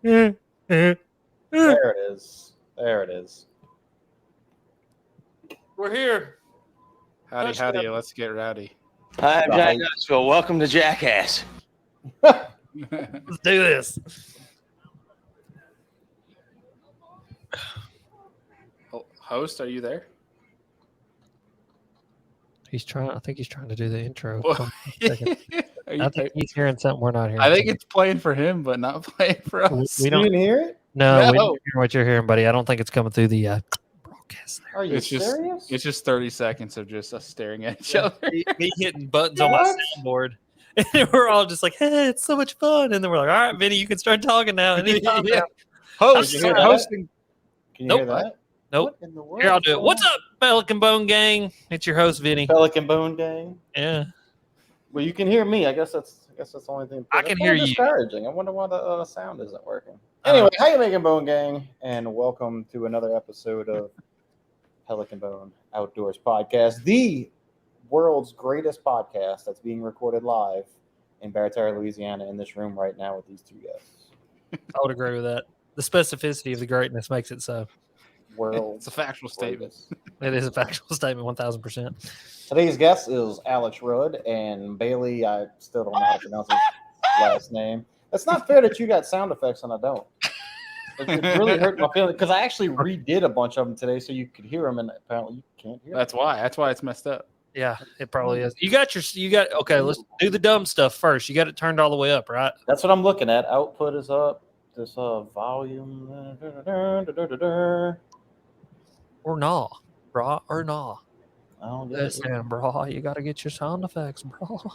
There There it is. There it is. We're here. Howdy, howdy. Let's get rowdy. Hi, I'm Jack Knoxville. Welcome to Jackass. Let's do this. Host, are you there? He's trying. I think he's trying to do the intro. I I think he's hearing something we're not hearing. I think it's playing for him, but not playing for us. We You don't didn't hear it? No, we No. don't hear what you're hearing, buddy. I don't think it's coming through the broadcast there. Are you It's just serious? it's just 30 seconds of just us staring at each other. Me hitting buttons on my soundboard. And we're all just like, hey, it's so much fun. And then we're like, all right, Vinny, you can start talking now. Anytime Yeah. now. Host, Did you hear that? hosting. Can you Nope. hear that? Nope. What in the world Here, I'll is do it. going What's on? up, Pelican Bone Gang? It's your host, Vinny. Pelican Bone Gang? Yeah. Well, you can hear me. I guess that's the only thing. I That's can kinda hear you. discouraging. I wonder why the sound isn't working. Anyway, how you making, Bone Gang? And welcome to another episode of Pelican Bone Outdoors Podcast, the world's greatest podcast that's being recorded live in Baratow, Louisiana, in this room right now with these two guests. I would agree with that. The specificity of the greatness makes it so. World's It's a factual statement. greatest. It is a factual statement, 1,000%. Today's guest is Alex Rudd and Bailey. I still don't know how to pronounce his last name. It's not fair that you got sound effects and I don't. It really hurt my feelings because I actually redid a bunch of them today so you could hear them, and apparently you can't hear them. That's why it's messed up. Yeah, it probably is. Okay, let's do the dumb stuff first. You got it turned all the way up, right? That's what I'm looking at. Output is up. This volume. Or nah, brah, or nah. I don't get it. Listen, brah, you got to get your sound effects, brah.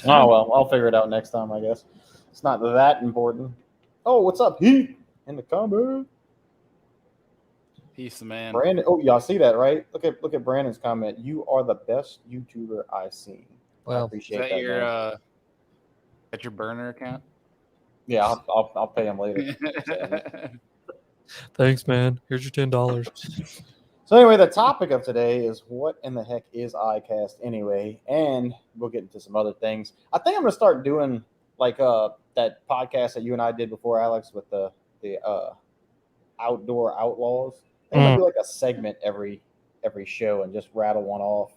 Oh, well, I'll figure it out next time, I guess. It's not that important. Oh, what's up, Heat? In the comment. He's the man. Brandon, oh, y'all see that, right? Look at Brandon's comment. You are the best YouTuber I've seen. I Well, Is appreciate that that. your Man. at your burner account? Yeah, I'll pay him later. thanks, man. Here's your $10. So anyway, the topic of today is what in the heck is ICAST anyway, and we'll get into some other things. I think I'm gonna start doing like that podcast that you and I did before, Alex, with the outdoor outlaws. I think I'll do like a segment every show and just rattle one off.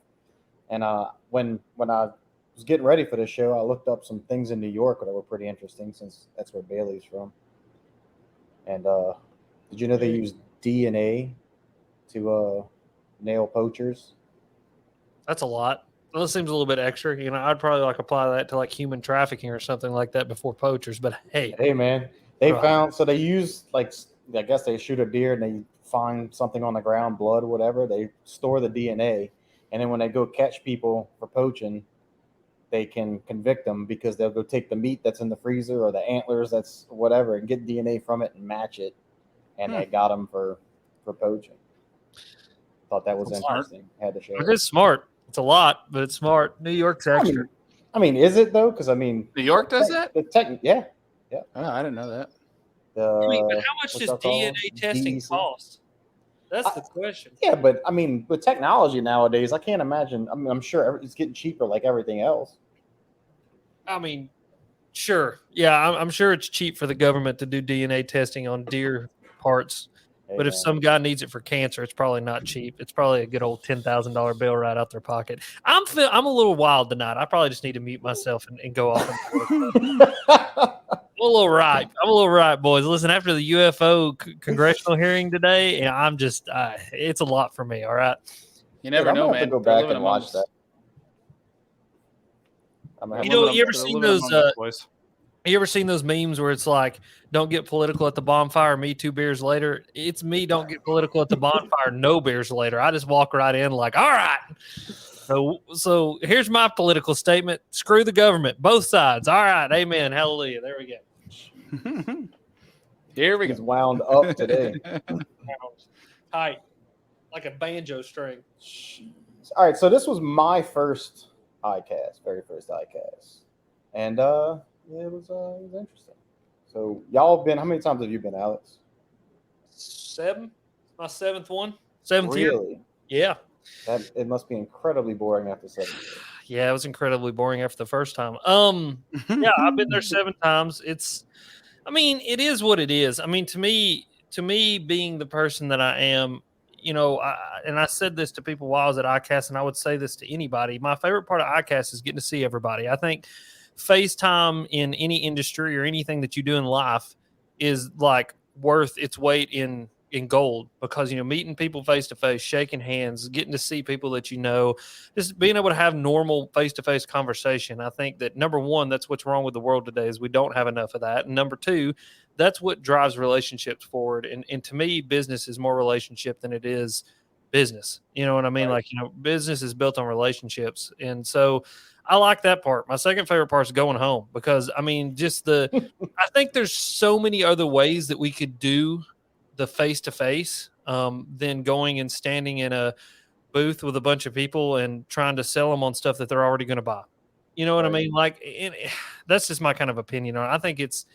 And when I was getting ready for this show, I looked up some things in New York that were pretty interesting since that's where Bailey's from. And did you know they use DNA to nail poachers? That's a lot. Well, it seems a little bit extra. You know, I'd probably like apply that to like human trafficking or something like that before poachers. But hey, Man, they Right. found, so they use, like, I guess they shoot a deer and they find something on the ground, blood or whatever. They store the DNA, and then when they go catch people for poaching, they can convict them because they'll go take the meat that's in the freezer or the antlers that's whatever and get DNA from it and match it, and they got them for poaching. Thought that was That's interesting. Had to show it it. is smart. It's a lot, but it's smart. New York's extra. I mean, is it though? Because I mean, New York does that? the tech, yeah. Oh, I didn't know that. I mean, but how much what's does that called? DNA testing DEC? cost? That's the question. Yeah, but I mean, with technology nowadays, I can't imagine. I mean, I'm sure it's getting cheaper like everything else. I mean, sure. Yeah, I'm sure it's cheap for the government to do DNA testing on deer parts. But if And some guy needs it for cancer, it's probably not cheap. It's probably a good old $10,000 bill right out their pocket. I'm a little wild tonight. I probably just need to mute myself and go off. I'm a little ripe. Boys. Listen, after the UFO congressional hearing today, and I'm just, it's a lot for me. All right. You never I'm know, gonna have man. to go They're back living and watch amongst- that. I'm gonna have You to- know, living you ever they're seen living those, amongst us, boys. You ever seen those memes where it's like, don't get political at the bonfire, me 2 beers later? It's me, don't get political at the bonfire, no beers later. I just walk right in like, all right. So here's my political statement. Screw the government, both sides. All right, amen, hallelujah. There we go. Here we He's go. wound up today. Tight, like a banjo string. All right, so this was my first ICAST, very first ICAST, and it was interesting. So y'all been? How many times have you been, Alex? 7, my 7th one. 7th year. Really? Yeah. That it must be incredibly boring after 7 years. Yeah, it was incredibly boring after the first time. Yeah, I've been there 7 times. It's I mean, it is what it is. I mean, to me, being the person that I am, and I said this to people while I was at ICAST, and I would say this to anybody. My favorite part of ICAST is getting to see everybody. I think FaceTime in any industry or anything that you do in life is like worth its weight in gold, because meeting people face to face, shaking hands, getting to see people that just being able to have normal face to face conversation. I think that number one, that's what's wrong with the world today, is we don't have enough of that. And number two, that's what drives relationships forward. And to me, business is more relationship than it is business. You know what I mean? Right. Like, business is built on relationships. And so I like that part. My second favorite part is going home, because I mean, I think there's so many other ways that we could do the face to face than going and standing in a booth with a bunch of people and trying to sell them on stuff that they're already going to buy. You know what I mean? Like, that's just my kind of opinion on it. I think it's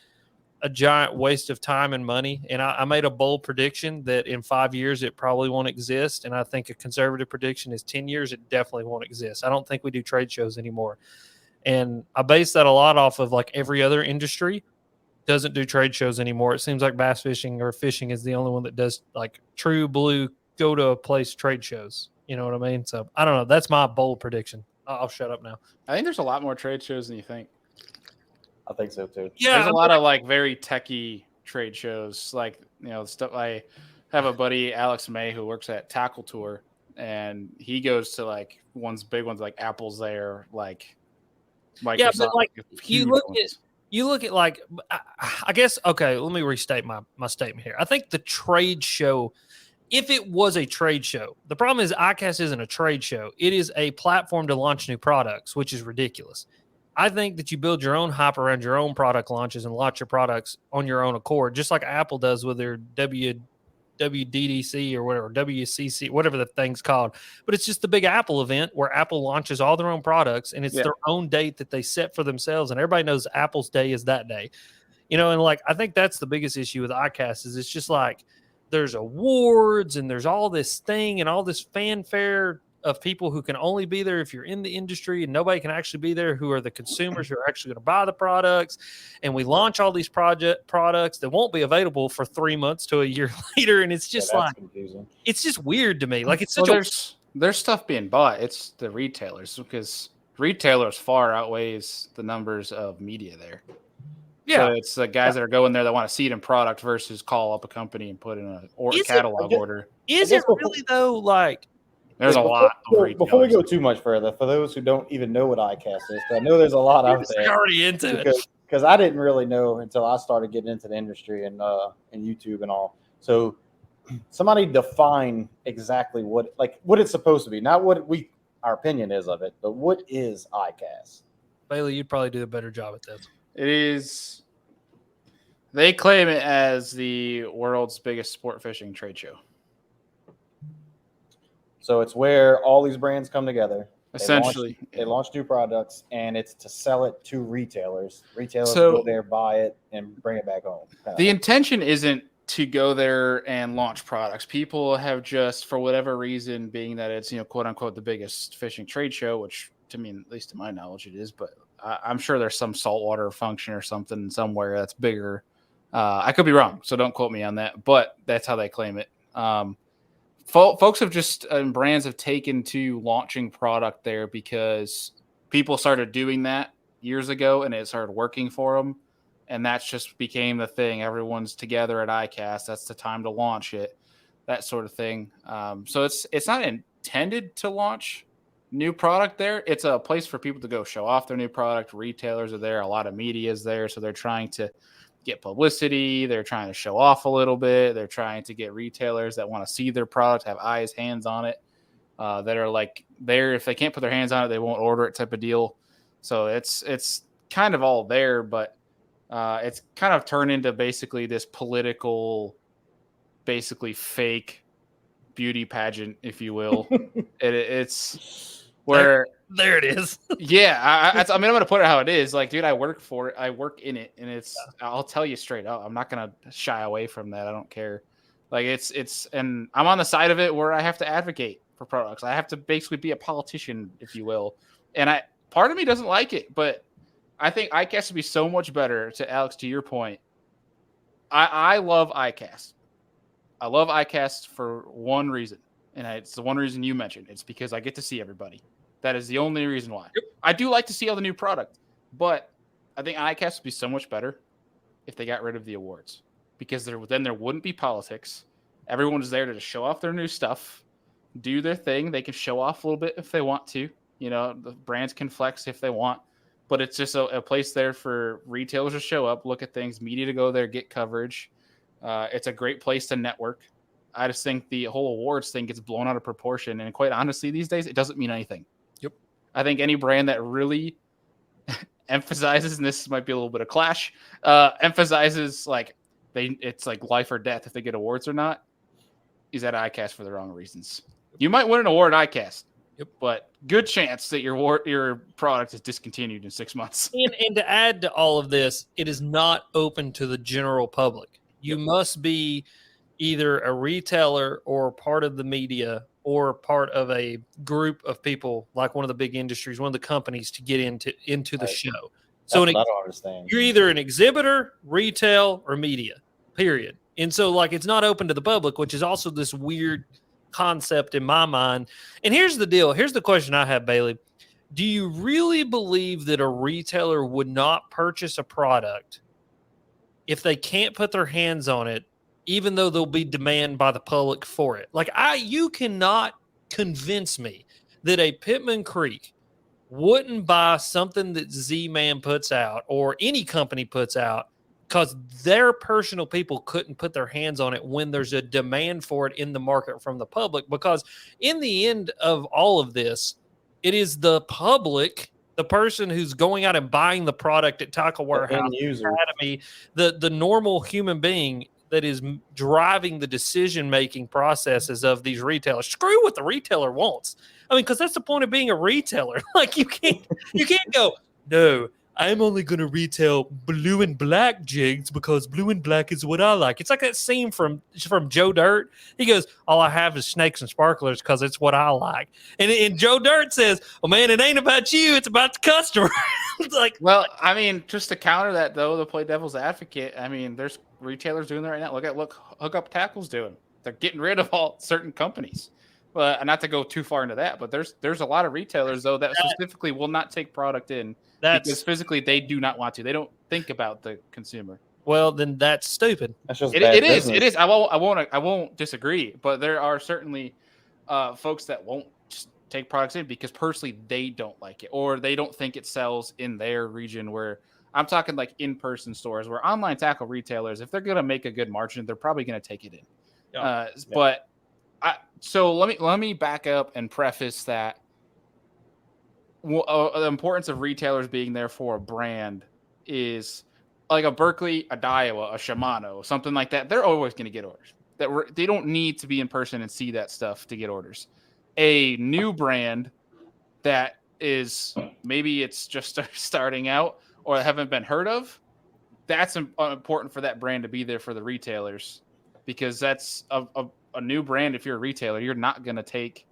a giant waste of time and money. And I made a bold prediction that in 5 years, it probably won't exist. And I think a conservative prediction is 10 years, it definitely won't exist. I don't think we do trade shows anymore. And I base that a lot off of like every other industry doesn't do trade shows anymore. It seems like bass fishing or fishing is the only one that does like true blue, go to a place trade shows. You know what I mean? So I don't know. That's my bold prediction. I'll shut up now. I think there's a lot more trade shows than you think. I think so too. Yeah, There's a lot of like very techie trade shows, like stuff. I have a buddy, Alex May, who works at Tackle Tour, and he goes to like big ones like Apple's there, like Microsoft. Yeah, but like huge you look at like, I guess, okay, let me restate my statement here. I think the trade show, if it was a trade show, the problem is ICAST isn't a trade show. It is a platform to launch new products, which is ridiculous. I think that you build your own hype around your own product launches and launch your products on your own accord, just like Apple does with their WDDC or whatever, WCC, whatever the thing's called. But it's just the big Apple event where Apple launches all their own products, and it's their own date that they set for themselves. And everybody knows Apple's day is that day. And like, I think that's the biggest issue with ICAST is it's just like there's awards and there's all this thing and all this fanfare of people who can only be there if you're in the industry, and nobody can actually be there who are the consumers who are actually going to buy the products. And we launch all these products that won't be available for 3 months to a year later. And it's just like, confusing. It's just weird to me. Like, it's such there's stuff being bought. It's the retailers, because retailers far outweighs the numbers of media there. Yeah. So it's the guys that are going there that want to see it in product versus call up a company and put in a catalog order. Is it really though? Like, there's a lot of retailers. Before we go too much further, for those who don't even know what ICAST is, I know there's a lot out there. You're already into it. Because I didn't really know until I started getting into the industry and YouTube and all. So somebody define exactly what it's supposed to be, not what our opinion is of it, but what is ICAST? Bailey, you'd probably do a better job at this. It is. They claim it as the world's biggest sport fishing trade show. So it's where all these brands come together. Essentially, they launch new products, and it's to sell it to retailers. Retailers go there, buy it, and bring it back home. The intention isn't to go there and launch products. People have just, for whatever reason, being that it's quote unquote the biggest fishing trade show, which to me, at least to my knowledge, it is. But I'm sure there's some saltwater function or something somewhere that's bigger. I could be wrong, so don't quote me on that. But that's how they claim it. Folks have just brands have taken to launching product there because people started doing that years ago and it started working for them. And that's just became the thing. Everyone's together at ICAST. That's the time to launch it, that sort of thing. So it's not intended to launch new product there. It's a place for people to go show off their new product. Retailers are there. A lot of media is there. So they're trying to get publicity. They're trying to show off a little bit. They're trying to get retailers that want to see their product, have eyes, hands on it, that are like there. If they can't put their hands on it, they won't order it type of deal. So it's kind of all there, but it's kind of turned into basically this political, basically fake beauty pageant, if you will. It's where there it is. Yeah, I mean, I'm gonna put it how it is. Like, dude, I work for it. I work in it, and it's. Yeah. I'll tell you straight up. I'm not gonna shy away from that. I don't care. Like, it's, and I'm on the side of it where I have to advocate for products. I have to basically be a politician, if you will. And part of me doesn't like it, but I think ICAST would be so much better. To Alex, to your point, I love ICAST. I love ICAST for one reason, and it's the one reason you mentioned. It's because I get to see everybody. That is the only reason why. Yep. I do like to see all the new product, but I think ICAST would be so much better if they got rid of the awards, because then there wouldn't be politics. Everyone is there to just show off their new stuff, do their thing. They can show off a little bit if they want to. The brands can flex if they want, but it's just a place there for retailers to show up, look at things, media to go there, get coverage. It's a great place to network. I just think the whole awards thing gets blown out of proportion, and quite honestly, these days, it doesn't mean anything. Yep. I think any brand that really emphasizes, and this might be a little bit of clash, emphasizes it's like life or death if they get awards or not, is at ICAST for the wrong reasons. You might win an award at ICAST, but good chance that your product is discontinued in 6 months. And to add to all of this, it is not open to the general public. You must be either a retailer or part of the media or part of a group of people, like one of the big industries, one of the companies, to get into the show. So I don't understand. You're either an exhibitor, retail, or media, period. And so it's not open to the public, which is also this weird concept in my mind. And here's the deal. Here's the question I have, Bailey. Do you really believe that a retailer would not purchase a product if they can't put their hands on it, even though there'll be demand by the public for it? You cannot convince me that a Pittman Creek wouldn't buy something that Z-Man puts out or any company puts out because their personal people couldn't put their hands on it when there's a demand for it in the market from the public. Because in the end of all of this, it is the public, the person who's going out and buying the product at Tackle Warehouse, Academy, the normal human being that is driving the decision-making processes of these retailers. Screw what the retailer wants. I mean, because that's the point of being a retailer. You can't go, no, I'm only going to retail blue and black jigs because blue and black is what I like. It's like that scene from Joe Dirt. He goes, all I have is snakes and sparklers because it's what I like. And Joe Dirt says, well, man, it ain't about you. It's about the customer. Well, I mean, just to counter that, though, to play devil's advocate, I mean, there's retailers doing that right now. Look Hook Up Tackle's doing. They're getting rid of all certain companies. Well, not to go too far into that, but there's a lot of retailers, though, that specifically will not take product in because physically they do not want to. They don't think about the consumer. Well, then that's stupid. That's just it is. I won't disagree, but there are certainly folks that won't take products in because personally they don't like it or they don't think it sells in their region. Where I'm talking in-person stores, where online tackle retailers, if they're going to make a good margin, they're probably going to take it in. But so let me back up and preface that the importance of retailers being there for a brand is like a Berkeley, a Daiwa, a Shimano, something like that. They're always going to get orders. They don't need to be in person and see that stuff to get orders. A new brand that is maybe it's just starting out or haven't been heard of, that's important for that brand to be there for the retailers, because that's a new brand. If you're a retailer, you're not going to take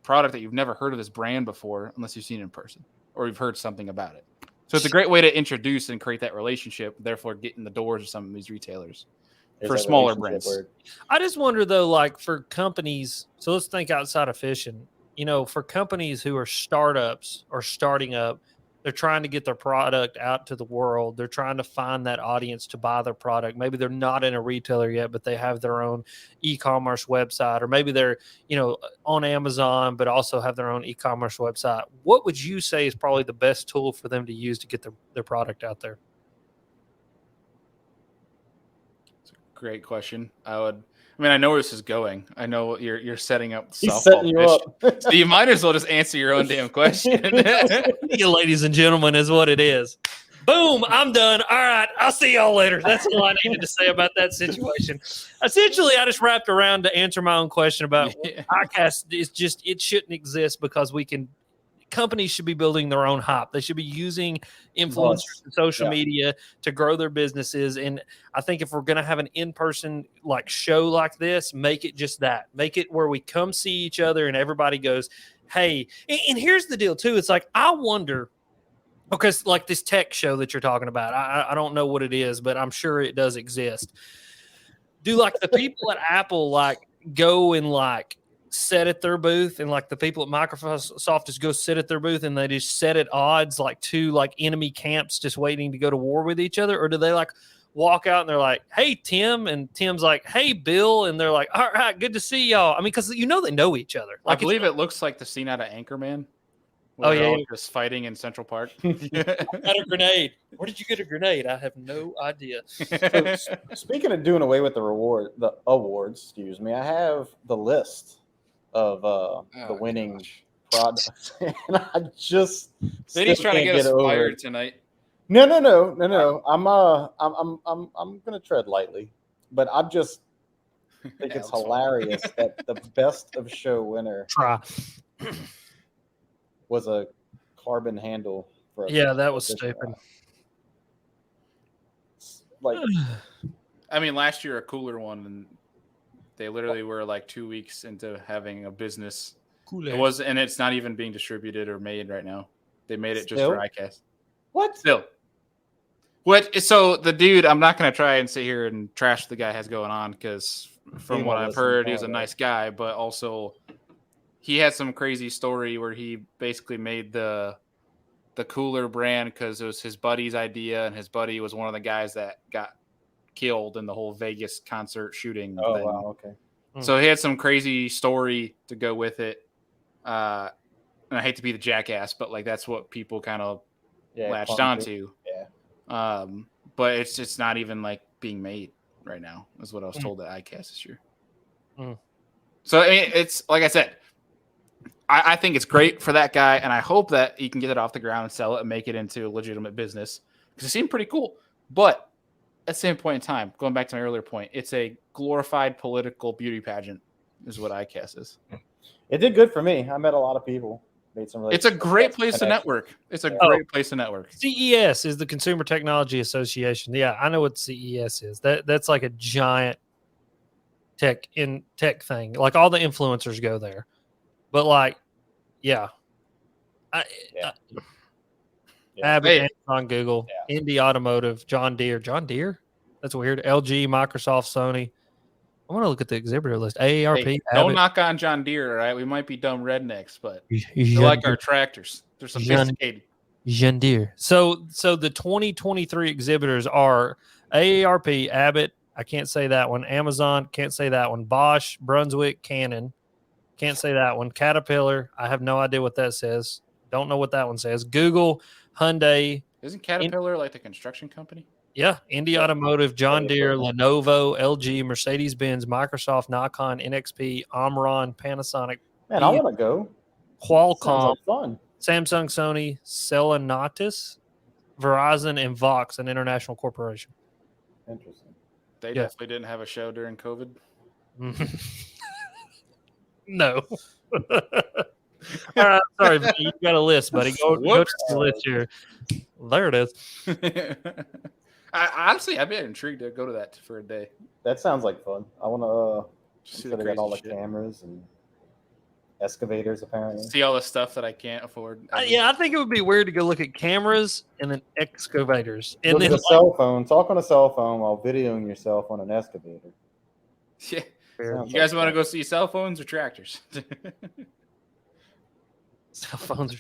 product that you've never heard of this brand before unless you've seen it in person or you've heard something about it. So it's a great way to introduce and create that relationship, therefore get in the doors of some of these retailers for smaller brands. I just wonder though, for companies, so let's think outside of fishing, for companies who are startups or starting up, they're trying to get their product out to the world. They're trying to find that audience to buy their product. Maybe they're not in a retailer yet, but they have their own e-commerce website, or maybe they're, on Amazon, but also have their own e-commerce website. What would you say is probably the best tool for them to use to get their product out there? It's a great question. I know where this is going. I know you're setting up. He's setting you up. So you might as well just answer your own damn question. You, ladies and gentlemen, is what it is. Boom, I'm done. All right, I'll see y'all later. That's all I needed to say about that situation. Essentially, I just wrapped around to answer my own question about ICAST. It shouldn't exist because companies should be building their own hype. They should be using influencers and social media to grow their businesses. And I think if we're going to have an in-person show like this, make it just that. Make it where we come see each other and everybody goes, hey. And here's the deal too. It's I wonder Because like this tech show that you're talking about, I don't know what it is, but I'm sure it does exist. Do like the people at Apple like go and like sit at their booth, and like the people at Microsoft just go sit at their booth and they just set at odds like two like enemy camps just waiting to go to war with each other? Or do they like walk out and they're like, "Hey Tim," and Tim's like, "Hey Bill," and they're like, "All right, good to see y'all." I mean, because they know each other. I Like believe it looks like the scene out of Anchorman. Oh, They're yeah. all just fighting in Central Park. got a grenade. Where did you get a grenade? I have no idea. So, speaking of doing away with the awards, excuse me, I have the list of the winning products, and I just Vinny's trying to can't get us over fired it. tonight. No. I'm gonna tread lightly, but I just think it's Alex hilarious that the best of show winner Try. was a carbon handle for a Yeah, that was fishing stupid. rod. Like, I mean, last year a cooler one, and they literally were like 2 weeks into having a business. It was, and it's not even being distributed or made right now. They made it just for ICAST. what? Still. What? So the dude, I'm not going to try and sit here and trash the guy has going on, because from what I've heard, he was a nice guy, but also he had some crazy story where he basically made the cooler brand because it was his buddy's idea, and his buddy was one of the guys that got killed in the whole Vegas concert shooting Oh, thing. wow, okay. So he had some crazy story to go with it. And I hate to be the jackass, but like that's what people kind of latched onto. Yeah. But it's not even like being made right now, is what I was told at ICAST this year. So I mean, it's like I said, I think it's great for that guy, and I hope that he can get it off the ground and sell it and make it into a legitimate business, because it seemed pretty cool. But at the same point in time, going back to my earlier point, it's a glorified political beauty pageant, is what ICAST is. It did good for me. I met a lot of people. Made some really It's a great place to network. It's a great place to network. CES is the Consumer Technology Association. Yeah, I know what CES is. That's like a giant tech thing. Like all the influencers go there. But like, Abbott, Amazon, Google, Indy Automotive, John Deere. John Deere? That's weird. LG, Microsoft, Sony. I want to look at the exhibitor list. AARP. Hey, don't knock on John Deere, all right? We might be dumb rednecks, but they John like Deere. our tractors. They're sophisticated. John Deere. So the 2023 exhibitors are AARP, Abbott. I can't say that one. Amazon, can't say that one. Bosch, Brunswick, Canon. Can't say that one. Caterpillar, I have no idea what that says. Don't know what that one says. Google, Hyundai. Isn't Caterpillar like the construction company? Yeah, Indy Automotive, John Deere, Lenovo, LG, Mercedes-Benz, Microsoft, Nikon, NXP, Omron, Panasonic. Man, I want to go. Qualcomm, Sounds like fun. Samsung, Sony, Celonatis, Verizon, and Vox, an international corporation. Interesting. They definitely didn't have a show during COVID. No. All right, sorry, buddy. You got a list, buddy. Go to the list here. There it is. Honestly, I'd be intrigued to go to that for a day. That sounds like fun. I want to See they got all the cameras and excavators, apparently. See all the stuff that I can't afford. I think it would be weird to go look at cameras and then excavators. And Look then at a cell phone. Talk on a cell phone while videoing yourself on an excavator. Yeah. Sounds You guys like want to fun. go see cell phones or tractors? cell phones are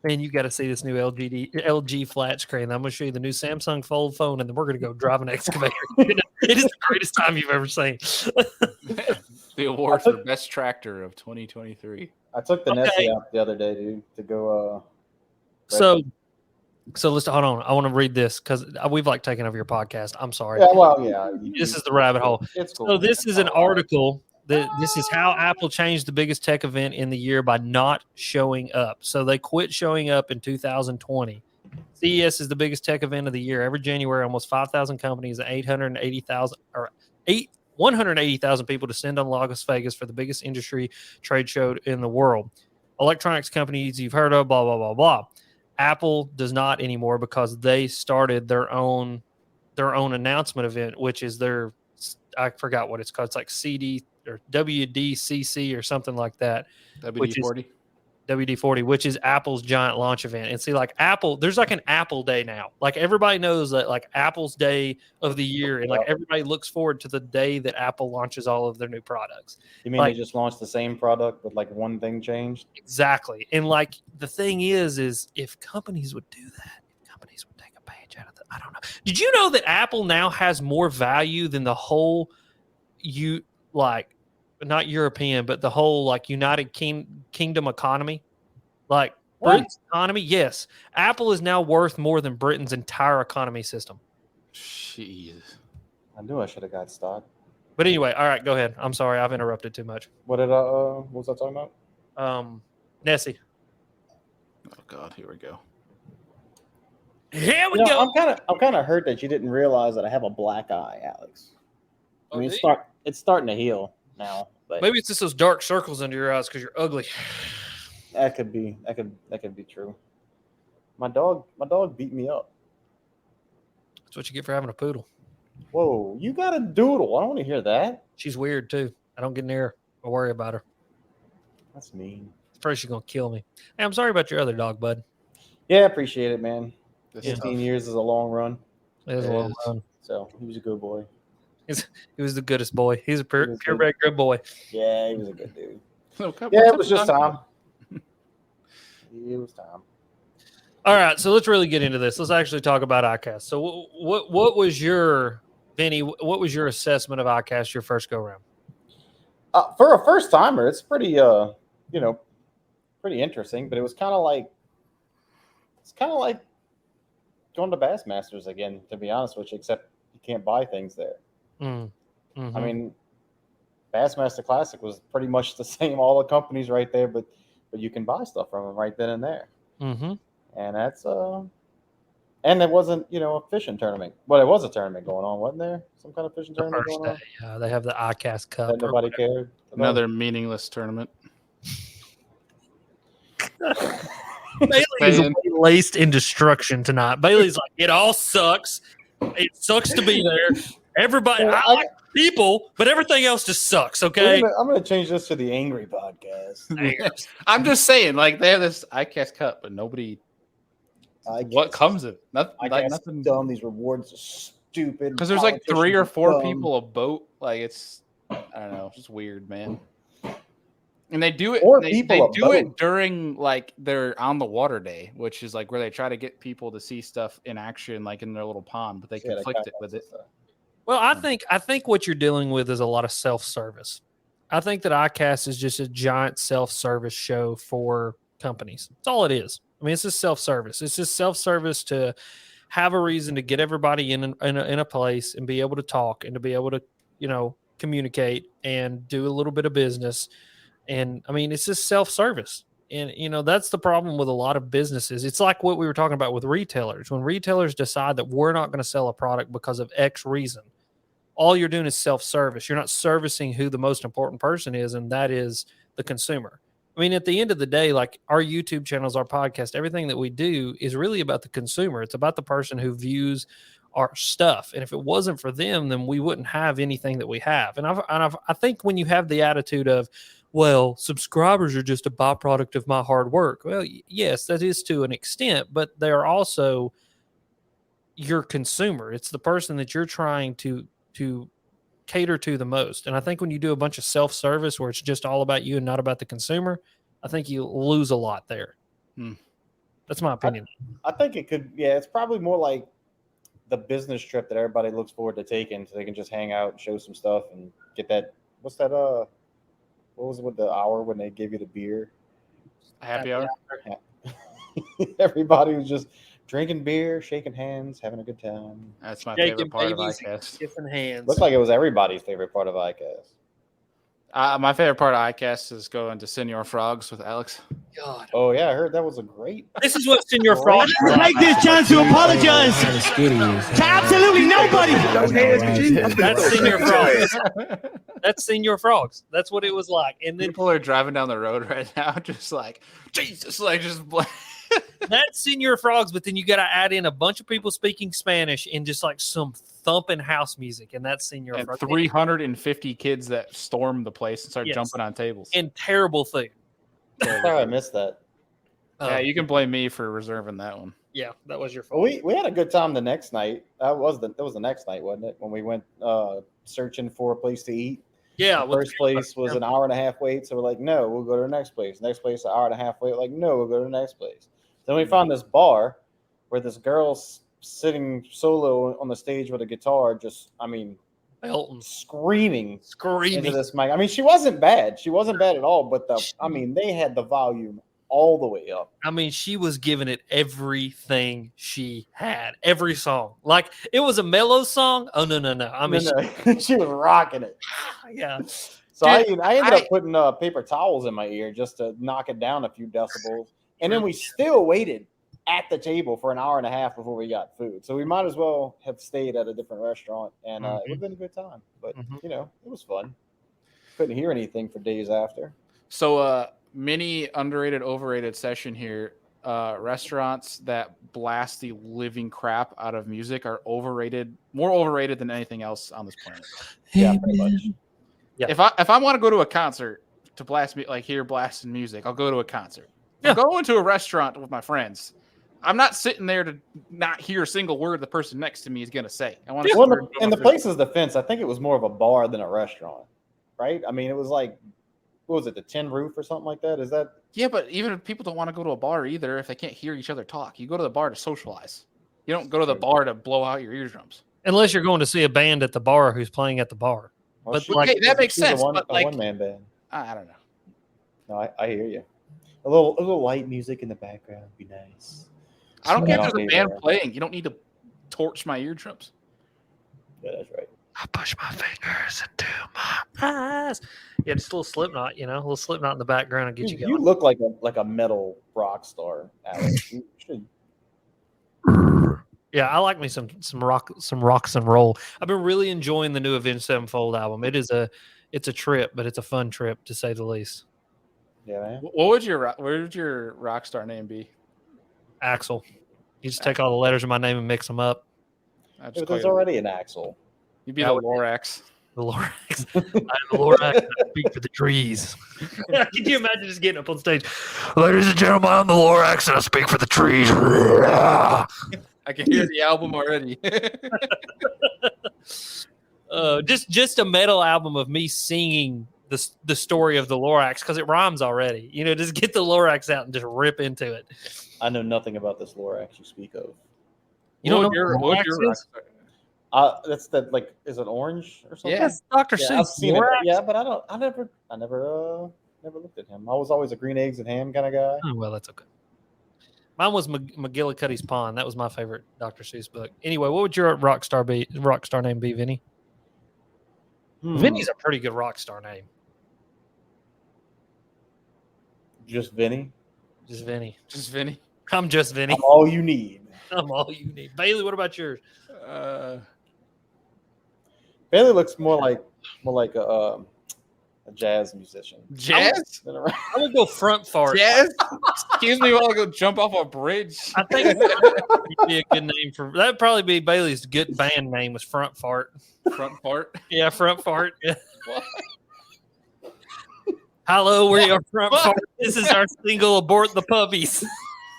man, you got to see this new LG flat screen. I'm going to show you the new Samsung Fold phone, and then we're going to go drive an excavator. It is the greatest time you've ever seen. The award for best tractor of 2023. I took the Nessie out the other day, dude, to go. So let's hold on. I want to read this because we've like taken over your podcast. I'm sorry. Yeah, well, yeah. This is the rabbit hole. It's cool. So this is an article. This is how Apple changed the biggest tech event in the year by not showing up. So they quit showing up in 2020. CES is the biggest tech event of the year. Every January, almost 5,000 companies and 180,000 people descend on Las Vegas for the biggest industry trade show in the world. Electronics companies you've heard of, blah, blah, blah, blah. Apple does not anymore because they started their own announcement event, which is I forgot what it's called. It's like CD or WDCC or something like that. WD-40? WD-40, which is Apple's giant launch event. And see, like Apple, there's like an Apple Day now. Like everybody knows that like Apple's day of the year, and like everybody looks forward to the day that Apple launches all of their new products. You mean like, they just launched the same product with like one thing changed? Exactly. And like the thing is if companies would do that, if companies would take a page out of I don't know. Did you know that Apple now has more value than the whole not European, but the whole like United Kingdom economy? Like Britain's economy? Yes. Apple is now worth more than Britain's entire economy system. Jeez. I knew I should have got stock. But anyway, all right, go ahead. I'm sorry, I've interrupted too much. What was I talking about? Nessie. Oh God, here we go. Here we go. I'm kind of hurt that you didn't realize that I have a black eye, Alex. I mean, it's starting to heal now. But maybe it's just those dark circles under your eyes because you're ugly. That could be. That could be true. My dog beat me up. That's what you get for having a poodle. Whoa, you got a doodle. I don't want to hear that. She's weird too. I don't get near her. I worry about her. That's mean. First, she's gonna kill me. Hey, I'm sorry about your other dog, bud. Yeah, appreciate it, man. This 15 years is a long run. It is a long run. So he was a good boy. He was the goodest boy. He's a purebred good boy. Yeah, he was a good dude. Yeah, it was just time. It was time. All right, so let's really get into this. Let's actually talk about ICAST. So, what was your Vinny? What was your assessment of ICAST your first go round? For a first timer, it's pretty pretty interesting. But it was kind of like going to Bassmasters again, to be honest with you. Except you can't buy things there. Mm-hmm. I mean, Bassmaster Classic was pretty much the same. All the companies right there, but you can buy stuff from them right then and there. Mm-hmm. And that's and it wasn't a fishing tournament, but it was a tournament going on, wasn't there? Some kind of fishing tournament going on. Yeah, they have the ICAST Cup. That nobody cared. Another meaningless tournament. Bailey is laced in destruction tonight. Bailey's like, it all sucks. It sucks to be there. Everybody, I like people, but everything else just sucks. Okay, I'm going to change this to the Angry Podcast. I'm just saying, like they have this ICAST Cup, but nobody. What comes of it? Nothing. Dumb. These rewards are stupid. Because there's like 3 or 4 people a boat. Like it's, I don't know, it's just weird, man. And they do it. They do it during like their on the water day, which is like where they try to get people to see stuff in action, like in their little pond, but they conflict it with it. Well, I think what you're dealing with is a lot of self-service. I think that ICAST is just a giant self-service show for companies. That's all it is. I mean, it's just self-service. It's just self-service to have a reason to get everybody in a place and be able to talk and to be able to, communicate and do a little bit of business. And I mean, it's just self-service. And, that's the problem with a lot of businesses. It's like what we were talking about with retailers. When retailers decide that we're not going to sell a product because of X reason, all you're doing is self-service. You're not servicing who the most important person is, and that is the consumer. I mean, at the end of the day, like our YouTube channels, our podcast, everything that we do is really about the consumer. It's about the person who views our stuff. And if it wasn't for them, then we wouldn't have anything that we have. And I think when you have the attitude of, well, subscribers are just a byproduct of my hard work. Well, yes, that is to an extent, but they're also your consumer. It's the person that you're trying to cater to the most. And I think when you do a bunch of self-service where it's just all about you and not about the consumer, I think you lose a lot there. That's my opinion. I think it could, it's probably more like the business trip that everybody looks forward to taking so they can just hang out and show some stuff and get that, what was it with the hour when they gave you the beer? Happy hour? Everybody was just drinking beer, shaking hands, having a good time. That's my favorite part of ICAST. Kissing hands. Looks like it was everybody's favorite part of ICAST. My favorite part of ICAST is going to Senor Frogs with Alex. God. Oh, yeah, I heard that was a great. This is what Senor Frogs. I would like this chance to apologize to absolutely nobody. That's Senor Frogs. That's Senor Frogs. That's what it was like. And then people are driving down the road right now, just like Jesus, like just. That's Senor Frogs, but then you got to add in a bunch of people speaking Spanish and just like some thumping house music, and that's Senor and Frogs. 350 kids that storm the place and start jumping on tables. And terrible food. Sorry, I missed that. Yeah, you can blame me for reserving that one. Yeah, that was your Well, fault. we had a good time the next night. That was the next night, wasn't it? When we went searching for a place to eat. Yeah, The first place was an hour and a half wait, so we're like, no, we'll go to the next place. Next place, an hour and a half wait. Like, no, we'll go to the next place. Then we found this bar where this girl's sitting solo on the stage with a guitar, Elton screaming screaming. into this mic. I mean, she wasn't bad. She wasn't bad at all, but they had the volume all the way up. I mean, she was giving it everything she had, every song. Like it was a mellow song. Oh no. I mean, She was rocking it. yeah. So Dude, I ended up putting paper towels in my ear just to knock it down a few decibels, and then we still waited at the table for an hour and a half before we got food. So we might as well have stayed at a different restaurant, and it would have been a good time. But it was fun. Couldn't hear anything for days after. So, mini underrated, overrated session here. Restaurants that blast the living crap out of music are overrated, more overrated than anything else on this planet. Yeah, pretty much. Yeah. If I want to go to a concert to blast me, like hear blasting music, I'll go to a concert. If I'm going to a restaurant with my friends, I'm not sitting there to not hear a single word the person next to me is going to say. I want to. In the place's defense, I think it was more of a bar than a restaurant, right? I mean, it was like, what was it, the Tin Roof or something like that? Is that? Yeah, but even if people don't want to go to a bar either, if they can't hear each other talk, you go to the bar to socialize. You don't go to the bar to blow out your eardrums. Unless you're going to see a band at the bar who's playing at the bar. Well, But like, that makes sense. A But like, one-man band. I don't know. No, I hear you. A little light music in the background would be nice. I don't care if I'll there's a be band there. playing. You don't need to torch my eardrums. Yeah, that's right. I push my fingers into my eyes. Yeah, just a little Slipknot, a little Slipknot in the background and get you going. You look like a metal rock star, Alex. You should. Yeah, I like me some rocks and roll. I've been really enjoying the new Avenged Sevenfold album. It's a trip, but it's a fun trip to say the least. Yeah, man. What would your rock star name be? Axel. You just take all the letters of my name and mix them up. There's already an Axel. You'd be the Lorax. The Lorax. I'm the Lorax. I speak for the trees. Can you imagine just getting up on stage? Ladies and gentlemen, I'm the Lorax and I speak for the trees. I can hear the album already. Just a metal album of me singing the story of the Lorax because it rhymes already. Just get the Lorax out and just rip into it. I know nothing about this Lorax you speak of. You don't know what what your Lorax is? That's that, like, is it orange or something? Yeah. That's Dr. Yeah, I've Seuss. seen it. Lorax. Yeah, but I never looked at him. I was always a green eggs and ham kind of guy. Oh, well, that's okay. Mine was McGillicuddy's Pond. That was my favorite Dr. Seuss book. Anyway, what would your rock star name be, Vinny? Vinny's a pretty good rock star name. Just Vinny. Just Vinny. Just Vinny. I'm just Vinny. I'm all you need. I'm all you need. Bailey, what about yours? Bailey looks more like a jazz musician. Jazz? I'm gonna go front fart. Jazz? Excuse me while I go jump off a bridge. I think that would be a good name for that'd probably be Bailey's good band name was Front Fart. Front fart? Yeah, Front Fart. Yeah. Hello, we're your Front Fart. This is our single Abort the Puppies.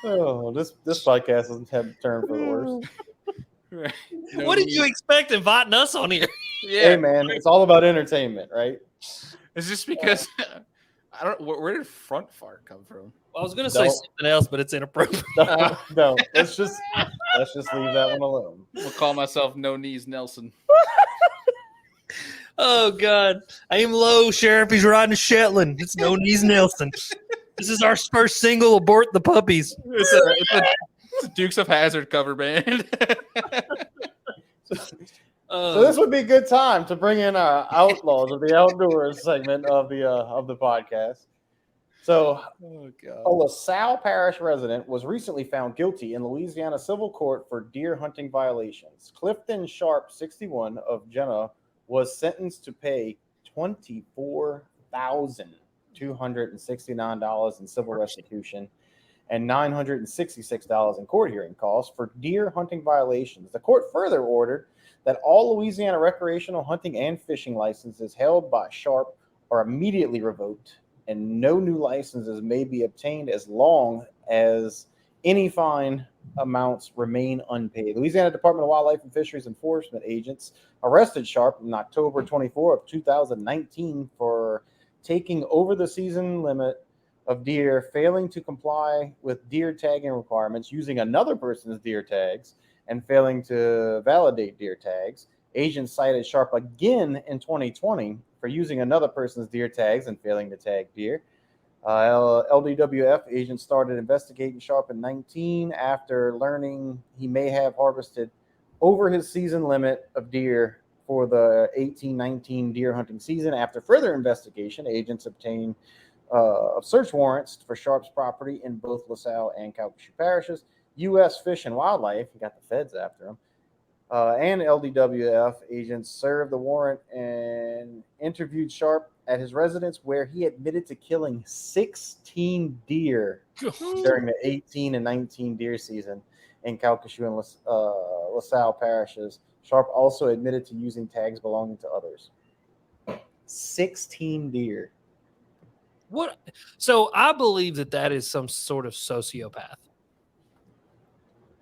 Oh, this podcast doesn't have turned for the worst. No What did need. you expect inviting us on here? Yeah, Hey man, it's all about entertainment, right? it's just because I don't. Where did front fart come from? I was gonna say No. something else, but it's inappropriate. No, let's just leave that one alone. We'll call myself No Knees Nelson. Oh God, aim low, Sheriff. He's riding a Shetland. It's No Knees Nelson. This is our first single, Abort the Puppies. It's a Dukes of Hazzard cover band. So this would be a good time to bring in our Outlaws of the Outdoors segment of the podcast. So, Oh God. a LaSalle Parish resident was recently found guilty in Louisiana civil court for deer hunting violations. Clifton Sharp, 61, of Jenna, was sentenced to pay $24,269 in civil restitution and $966 in court hearing costs for deer hunting violations. The court further ordered that all Louisiana recreational hunting and fishing licenses held by Sharp are immediately revoked and no new licenses may be obtained as long as any fine amounts remain unpaid. Louisiana Department of Wildlife and Fisheries enforcement agents arrested Sharp on October 24 of 2019 for taking over the season limit of deer, failing to comply with deer tagging requirements, using another person's deer tags, and failing to validate deer tags. Agents cited Sharp again in 2020 for using another person's deer tags and failing to tag deer. LDWF agents started investigating Sharp in 19 after learning he may have harvested over his season limit of deer for the 18-19 deer hunting season. After further investigation, agents obtained search warrants for Sharp's property in both LaSalle and Calcasieu parishes. U.S. Fish and Wildlife, he got the feds after him, and LDWF agents served the warrant and interviewed Sharp at his residence, where he admitted to killing 16 deer during the 18 and 19 deer season in Calcasieu and LaSalle parishes. Sharp also admitted to using tags belonging to others. 16 deer. What? So I believe that is some sort of sociopath.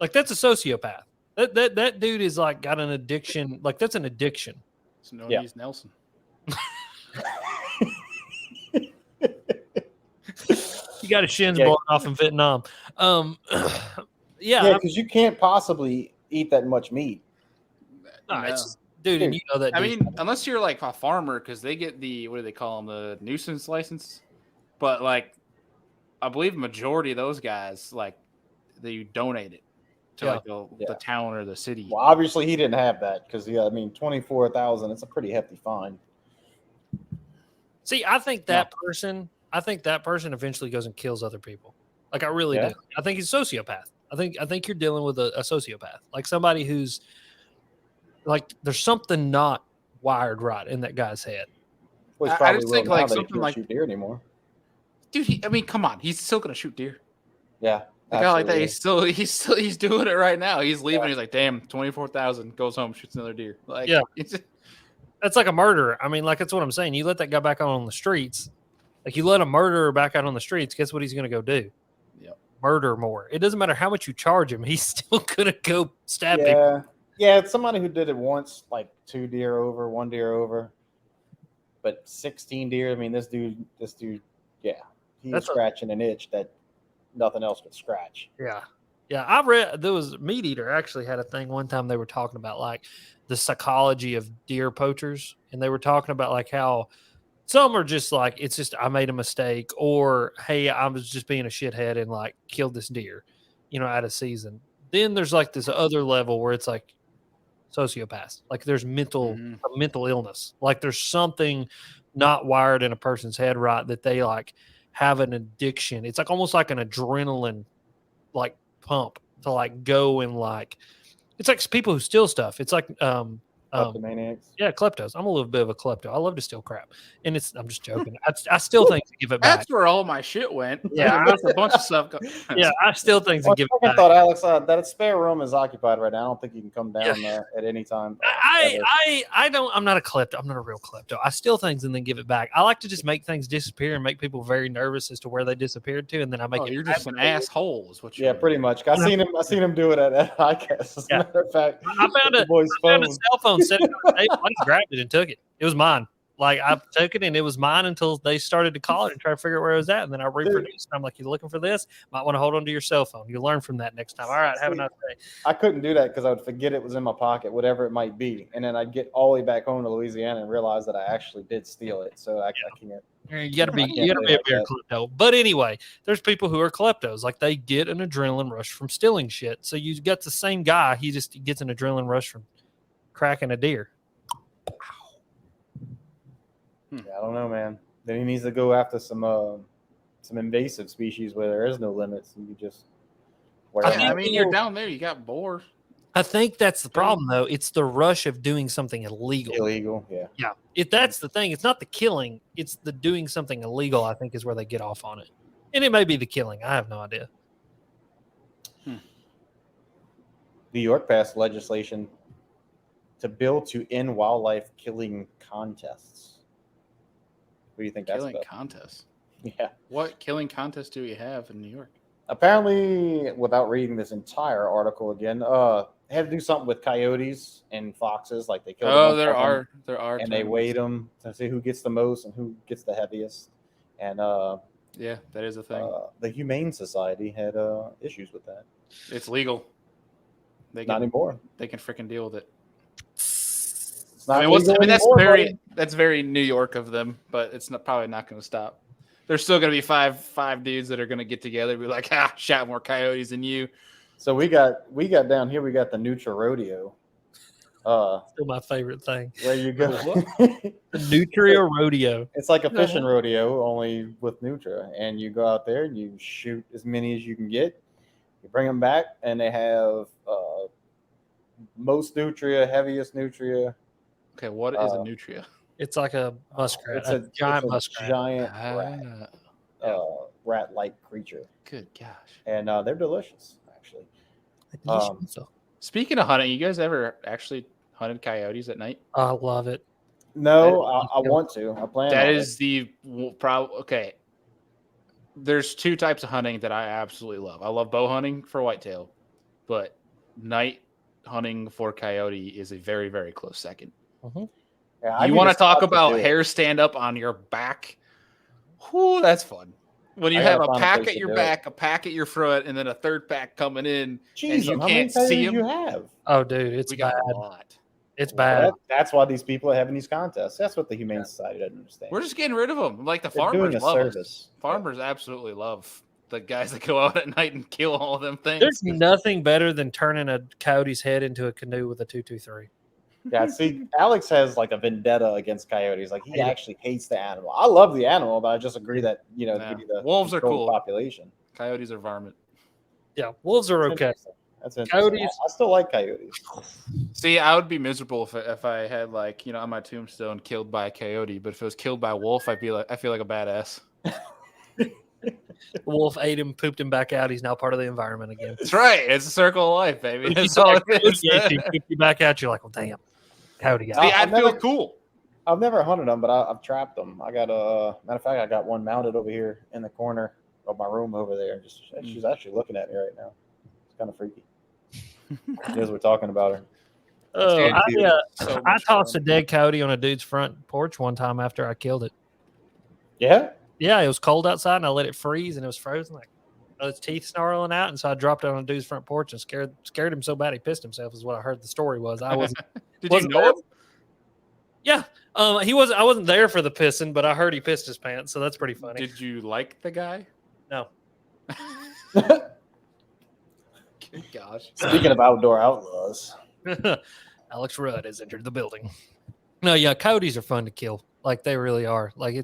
Like, that's a sociopath. That dude is like got an addiction. Like, that's an addiction. So no, he's Nelson. He got his shins blown off in Vietnam. Yeah, because you can't possibly eat that much meat. No, dude, and you know that. I mean, unless you're like a farmer, because they get the, what do they call them, the nuisance license. But like, I believe majority of those guys, like, they donate it to like the town or the city. Well, obviously he didn't have that because, I mean, 24,000. It's a pretty hefty fine. See, I think that person eventually goes and kills other people. Like, I really do. I think he's a sociopath. I think you're dealing with a sociopath, like somebody who's like, there's something not wired right in that guy's head. Well, I just think like something like shoot deer anymore. Dude, I mean, come on, he's still gonna shoot deer. Yeah, a guy like that, he's doing it right now. He's leaving. Yeah. He's like, damn, 24,000. Goes home, shoots another deer. Like, that's like a murderer. I mean, like, that's what I'm saying. You let that guy back out on the streets. Like, you let a murderer back out on the streets. Guess what he's gonna go do? Murder more. It doesn't matter how much you charge him. He's still gonna go stab people. Yeah, it's somebody who did it once, like 2 deer over, 1 deer over, but 16 deer. I mean, this dude, he's scratching an itch that nothing else could scratch. Yeah. I read there was Meat Eater actually had a thing one time. They were talking about like the psychology of deer poachers, and they were talking about like how some are just like, it's just, I made a mistake, or hey, I was just being a shithead and like killed this deer, out of season. Then there's like this other level where it's like sociopaths. Like, there's mental illness. Like, there's something not wired in a person's head right, that they like have an addiction. It's like almost like an adrenaline like pump to like go and like, it's like people who steal stuff. It's like kleptomaniacs. Yeah, kleptos. I'm a little bit of a klepto. I love to steal crap, and I'm just joking. I still think to give it back. That's where all my shit went. Yeah, that's a bunch of stuff. I still think to give it back. I thought, Alex, that spare room is occupied right now. I don't think you can come down there at any time. I'm not a klepto. I'm not a real klepto. I steal things and then give it back. I like to just make things disappear and make people very nervous as to where they disappeared to, and then I make it. You're just an asshole, is what you're. Yeah, pretty much. I seen him do it at ICAST. As a matter of fact, I found a cell phone sitting on the table. I just grabbed it and took it. It was mine. Like, I took it and it was mine until they started to call it and try to figure out where it was at. And then I reproduced. I'm like, you looking for this? Might want to hold on to your cell phone. You'll learn from that next time. All right, have a nice day. I couldn't do that because I would forget it was in my pocket, whatever it might be. And then I'd get all the way back home to Louisiana and realize that I actually did steal it. So I can't. You gotta be a beer klepto. But anyway, there's people who are kleptos. Like, they get an adrenaline rush from stealing shit. So you got the same guy. He just gets an adrenaline rush from cracking a deer. Yeah, I don't know, man. Then he needs to go after some invasive species where there is no limits, and you just. I mean, you're down there. You got boar. I think that's the problem, though. It's the rush of doing something illegal. Illegal, yeah. Yeah, if that's the thing, it's not the killing; it's the doing something illegal. I think is where they get off on it, and it may be the killing. I have no idea. New York passed legislation to bill to end wildlife killing contests. What do you think that's about? Contests. Yeah. What killing contest do we have in New York? Apparently, without reading this entire article again, they had to do something with coyotes and foxes. Like they killed. Oh, there are and they weighed them to see who gets the most and who gets the heaviest. And yeah, that is a thing. The Humane Society had issues with that. It's legal. Not anymore. They can freaking deal with it. It's not that's very New York of them, but it's probably not going to stop. There's still going to be five dudes that are going to get together and be like, shot more coyotes than you. So we got down here. We got the Nutra Rodeo. Still my favorite thing. Where you go? The Nutria Rodeo. It's like a fishing rodeo, only with Nutra, and you go out there and you shoot as many as you can get. You bring them back, and they have most nutria, heaviest nutria. Okay, what is a nutria? It's like a muskrat. It's a giant muskrat. Giant rat-like creature. Good gosh. And they're delicious, actually. Speaking of hunting, you guys ever actually hunted coyotes at night? I love it. No, I want to. I plan. That is the problem. Okay. There's two types of hunting that I absolutely love. I love bow hunting for whitetail, but night hunting for coyote is a very, very close second. Mm-hmm. Yeah, you want to talk about hair stand up on your back? Whoo, that's fun. When you have a pack at your back, a pack at your front, and then a third pack coming in, Jeez, and you can't see them. You have? Oh, dude, it's we bad. got a lot. It's bad. That's why these people are having these contests. That's what the Humane Society doesn't understand. We're just getting rid of them. Like the They're farmers doing a love service. us. Farmers absolutely love the guys that go out at night and kill all of them things. There's nothing better than turning a coyote's head into a canoe with a 223. Yeah, see, Alex has like a vendetta against coyotes. Like he actually hates the animal. I love the animal, but I just agree that the wolves are cool. Population. Coyotes are varmint. Yeah, wolves are okay. That's interesting. Coyotes. I still like coyotes. See, I would be miserable if I had on my tombstone killed by a coyote. But if it was killed by a wolf, I feel like a badass. The wolf ate him, pooped him back out. He's now part of the environment again. That's right. It's a circle of life, baby. That's all it is. Pooped you back out. You're like, well, damn. Coyote guy. See, I feel cool. I've never hunted them, but I've trapped them. I got matter of fact, I got one mounted over here in the corner of my room over there. She's actually looking at me right now. It's kind of freaky. As we're talking about her. I tossed a dead coyote on a dude's front porch one time after I killed it. Yeah? Yeah, it was cold outside, and I let it freeze, and it was frozen, like its teeth snarling out, and so I dropped it on a dude's front porch and scared him so bad he pissed himself. Is what I heard the story was. I wasn't. Did you know him? Yeah, he was. I wasn't there for the pissing, but I heard he pissed his pants, so that's pretty funny. Did you like the guy? No. Good gosh. Speaking of outdoor outlaws, Alex Rudd has entered the building. No, yeah, coyotes are fun to kill. Like they really are. Like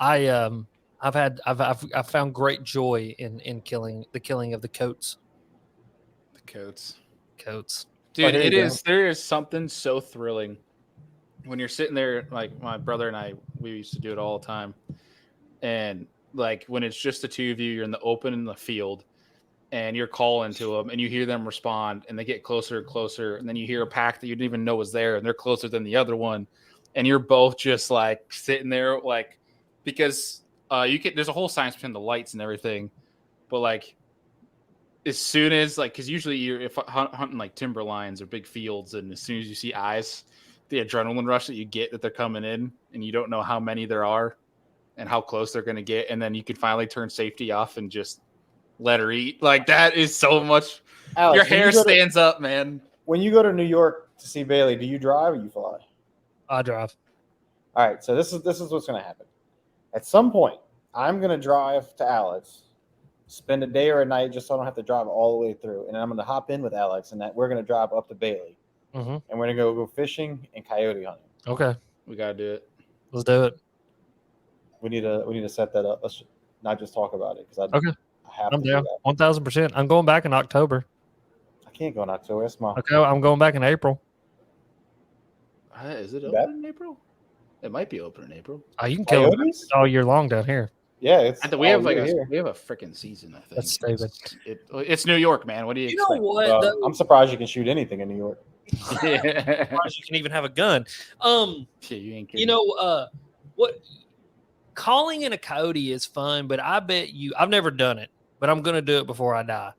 I've found great joy in killing of the coats. The coats. Dude, there is something so thrilling when you're sitting there, like my brother and I, we used to do it all the time. And like when it's just the two of you, you're in the open in the field and you're calling to them and you hear them respond and they get closer and closer. And then you hear a pack that you didn't even know was there and they're closer than the other one. And you're both just like sitting there, like, because there's a whole science behind the lights and everything. But like, as soon as because usually you're hunting like timber lines or big fields, and as soon as you see eyes, the adrenaline rush that you get that they're coming in, and you don't know how many there are, and how close they're going to get, and then you can finally turn safety off and just let her eat. Like that is so much. Alex, your hair stands up, man. When you go to New York to see Bailey, do you drive or you fly? I drive. All right, so this is what's going to happen. At some point, I'm going to drive to Alex. Spend a day or a night just so I don't have to drive all the way through. And I'm going to hop in with Alex and we're going to drive up to Bailey. Mm-hmm. And we're going to go fishing and coyote hunting. Okay. We got to do it. Let's do it. We need to set that up. Let's not just talk about it. I'm down 1,000%. I'm going back in October. I can't go in October. That's my... Okay, I'm going back in April. Is it open in April? It might be open in April. Oh, you can kill them all year long down here. Yeah, we have a freaking season. I think that's stupid. It's New York, man. What do you expect? Know what? I'm surprised you can shoot anything in New York. Yeah, you can even have a gun. Yeah, you ain't kidding. What calling in a coyote is fun, but I bet you I've never done it, but I'm gonna do it before I die.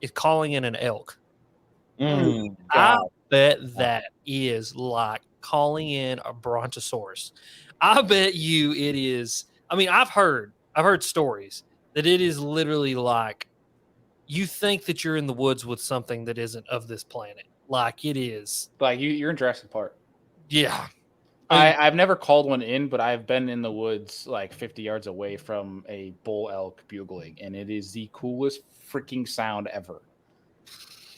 Is calling in an elk. I God. bet that is like calling in a brontosaurus. I bet you it is. I mean, I've heard stories that it is literally like you think that you're in the woods with something that isn't of this planet. Like it is. Like you're in Jurassic Park. Yeah. I've never called one in, but I've been in the woods like 50 yards away from a bull elk bugling, and it is the coolest freaking sound ever.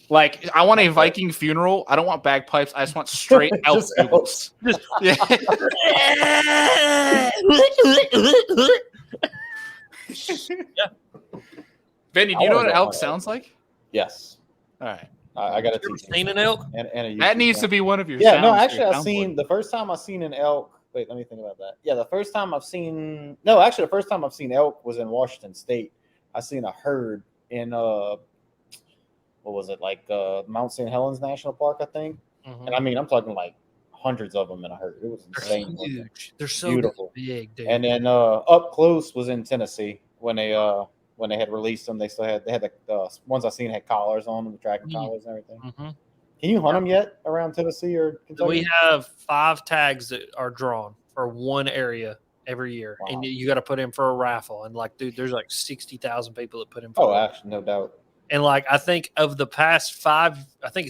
Like, I want a Viking funeral. I don't want bagpipes. I just want straight elk bugles. Yeah. Benny, do you know what an elk sounds like? Yes. All right. I got to You ever seen an elk? And a That needs to be one of your Yeah, no, sounds actually, for your I've seen soundboard. the first time I've seen an elk. Wait, let me think about that. Yeah, the first time I've seen elk was in Washington State. I seen a herd in what was it, like Mount St. Helens National Park, I think. Mhm. And I mean, I'm talking like hundreds of them in a herd. It was They're insane. huge. They're so Beautiful. big, dude. And then up close was in Tennessee when they had released them. They had the ones I seen had collars on them, tracking collars and everything. Mhm. Can you hunt them yet around Tennessee or Kentucky? We have 5 tags that are drawn for one area every year, Wow. and you got to put in for a raffle. And like, dude, there's like 60,000 people that put in. Oh, actually, no doubt. And like, I think of the past 5,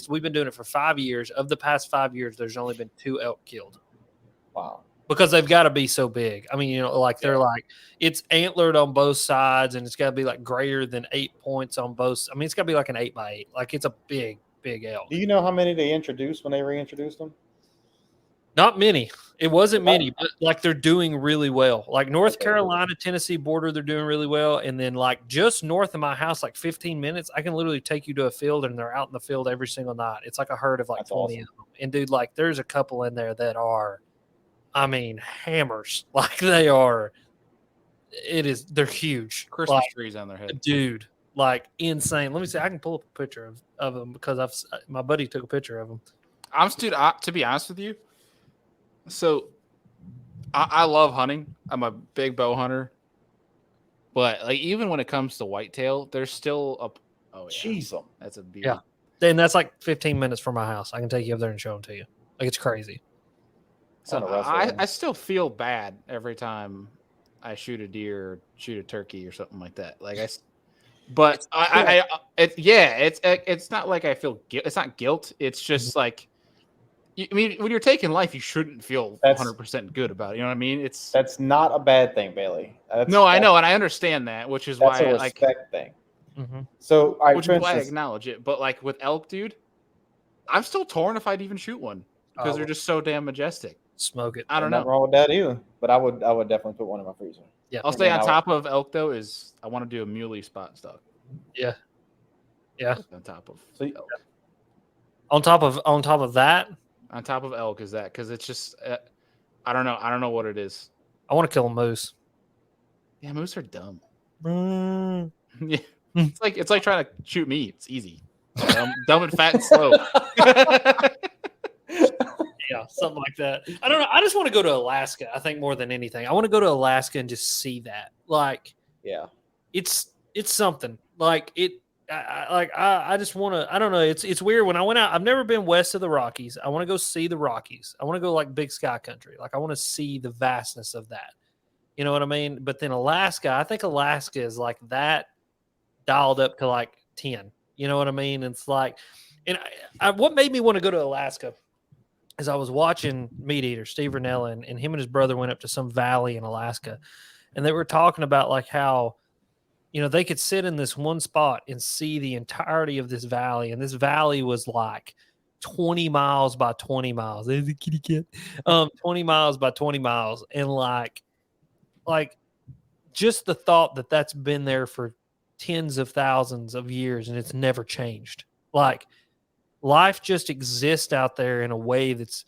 we've been doing it for 5 years. Of the past 5 years, there's only been 2 elk killed. Wow. Because they've got to be so big. I mean, you know, like they're like, it's antlered on both sides, and it's got to be like greater than 8 points on both. I mean, it's got to be like an 8x8. Like it's a big elk. Do you know how many they introduced when they reintroduced them? Not many. It wasn't many, but like they're doing really well. Like North Carolina, Tennessee border, they're doing really well. And then like just north of my house, like 15 minutes, I can literally take you to a field, and they're out in the field every single night. It's like a herd of like That's 20 awesome. of them. And dude, like there's a couple in there that are, I mean, hammers. Like they are. They're huge. Christmas Like, trees on their head. dude, like insane. Let me see. I can pull up a picture of them because my buddy took a picture of them. To be honest with you, so I love hunting. I'm a big bow hunter, but like even when it comes to whitetail, there's still a Jeez, them. that's a beauty. Yeah. And that's like 15 minutes from my house. I can take you up there and show them to you. Like it's crazy. So Kinda rough, I still feel bad every time I shoot a deer, or shoot a turkey, or something like that. Like it's not like I feel guilt. It's not guilt. It's just like, I mean, when you're taking life, you shouldn't feel 100% good about it. You know what I mean? That's not a bad thing, Bailey. I know, and I understand that, which is That's why a I respect thing. Mm-hmm. So, which is why I acknowledge it. But like with elk, dude, I'm still torn if I'd even shoot one because they're just so damn majestic. Smoke it. I don't know. Nothing wrong with that either. But I would definitely put one in my freezer. Yeah. I'll stay on top of elk though. Is I want to do a muley spot stock. Yeah. On top of elk. On top of that, On top of elk is that because it's just I don't know what it is. I want to kill a moose. Yeah, moose are dumb. Mm. Yeah, it's like trying to shoot me. It's easy. Dumb and fat and slow. Yeah, something like that. I don't know. I just want to go to Alaska. I think more than anything, I want to go to Alaska and just see that. Like, Yeah. it's something. Like it. I just want to. I don't know. It's weird. When I went out, I've never been west of the Rockies. I want to go see the Rockies. I want to go like Big Sky Country. Like I want to see the vastness of that. You know what I mean? But then Alaska, I think Alaska is like that dialed up to like 10. You know what I mean? It's like, and what made me want to go to Alaska is I was watching Meat Eater, Steve Rinella, and him and his brother went up to some valley in Alaska, and they were talking about like how, you know, they could sit in this one spot and see the entirety of this valley, and this valley was like 20 miles by 20 miles. There's a kitty cat. 20 miles by 20 miles, and like just the thought that that's been there for tens of thousands of years and it's never changed. Like life just exists out there in a way that's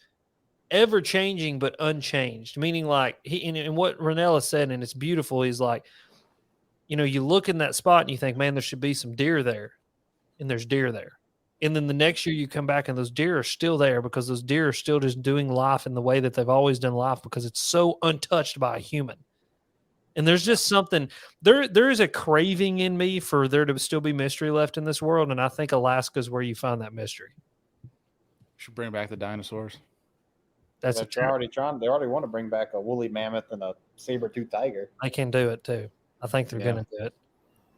ever changing but unchanged. Meaning, like and what Ranella said, and it's beautiful. He's like, you know, you look in that spot and you think, man, there should be some deer there, and there's deer there. And then the next year you come back and those deer are still there because those deer are still just doing life in the way that they've always done life because it's so untouched by a human. And there's just something there is a craving in me for there to still be mystery left in this world, and I think Alaska's where you find that mystery. Should bring back the dinosaurs. That's a They're already trying. They already want to bring back a woolly mammoth and a saber-toothed tiger. I can do it too. I think they're Yeah. going to do it.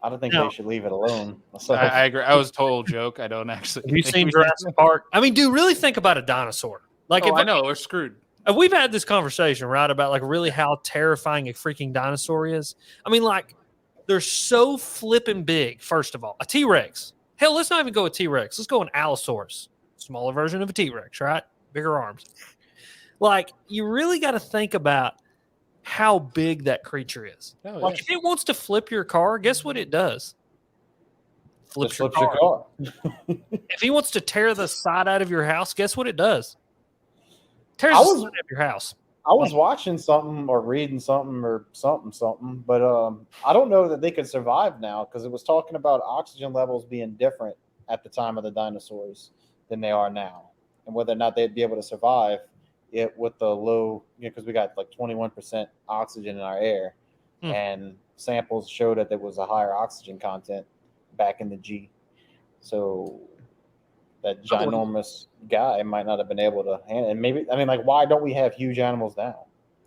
I don't think No. they should leave it alone. So, I agree. I was a total joke. I don't actually. Have you think seen we should- Jurassic Park? I mean, dude, really think about a dinosaur. Like, Oh, if I know we're screwed. we've had this conversation, right, about like really how terrifying a freaking dinosaur is. I mean, like, they're so flipping big. First of all, a T-Rex. Hell, let's not even go with T-Rex. Let's go an Allosaurus, smaller version of a T-Rex, right? Bigger arms. Like, you really got to think about how big that creature is. Oh, Like, yeah. if it wants to flip your car, guess what it does? just Flips your flips your car. car. If he wants to tear the side out of your house, guess what it does? Tears I the was- side of your house. I was watching something or reading something or something, but I don't know that they could survive now because it was talking about oxygen levels being different at the time of the dinosaurs than they are now, and whether or not they'd be able to survive it with the low, because we got like 21% oxygen in our air, and samples show that there was a higher oxygen content back in the G. So that ginormous guy might not have been able to handle. And maybe, I mean, like, why don't we have huge animals now?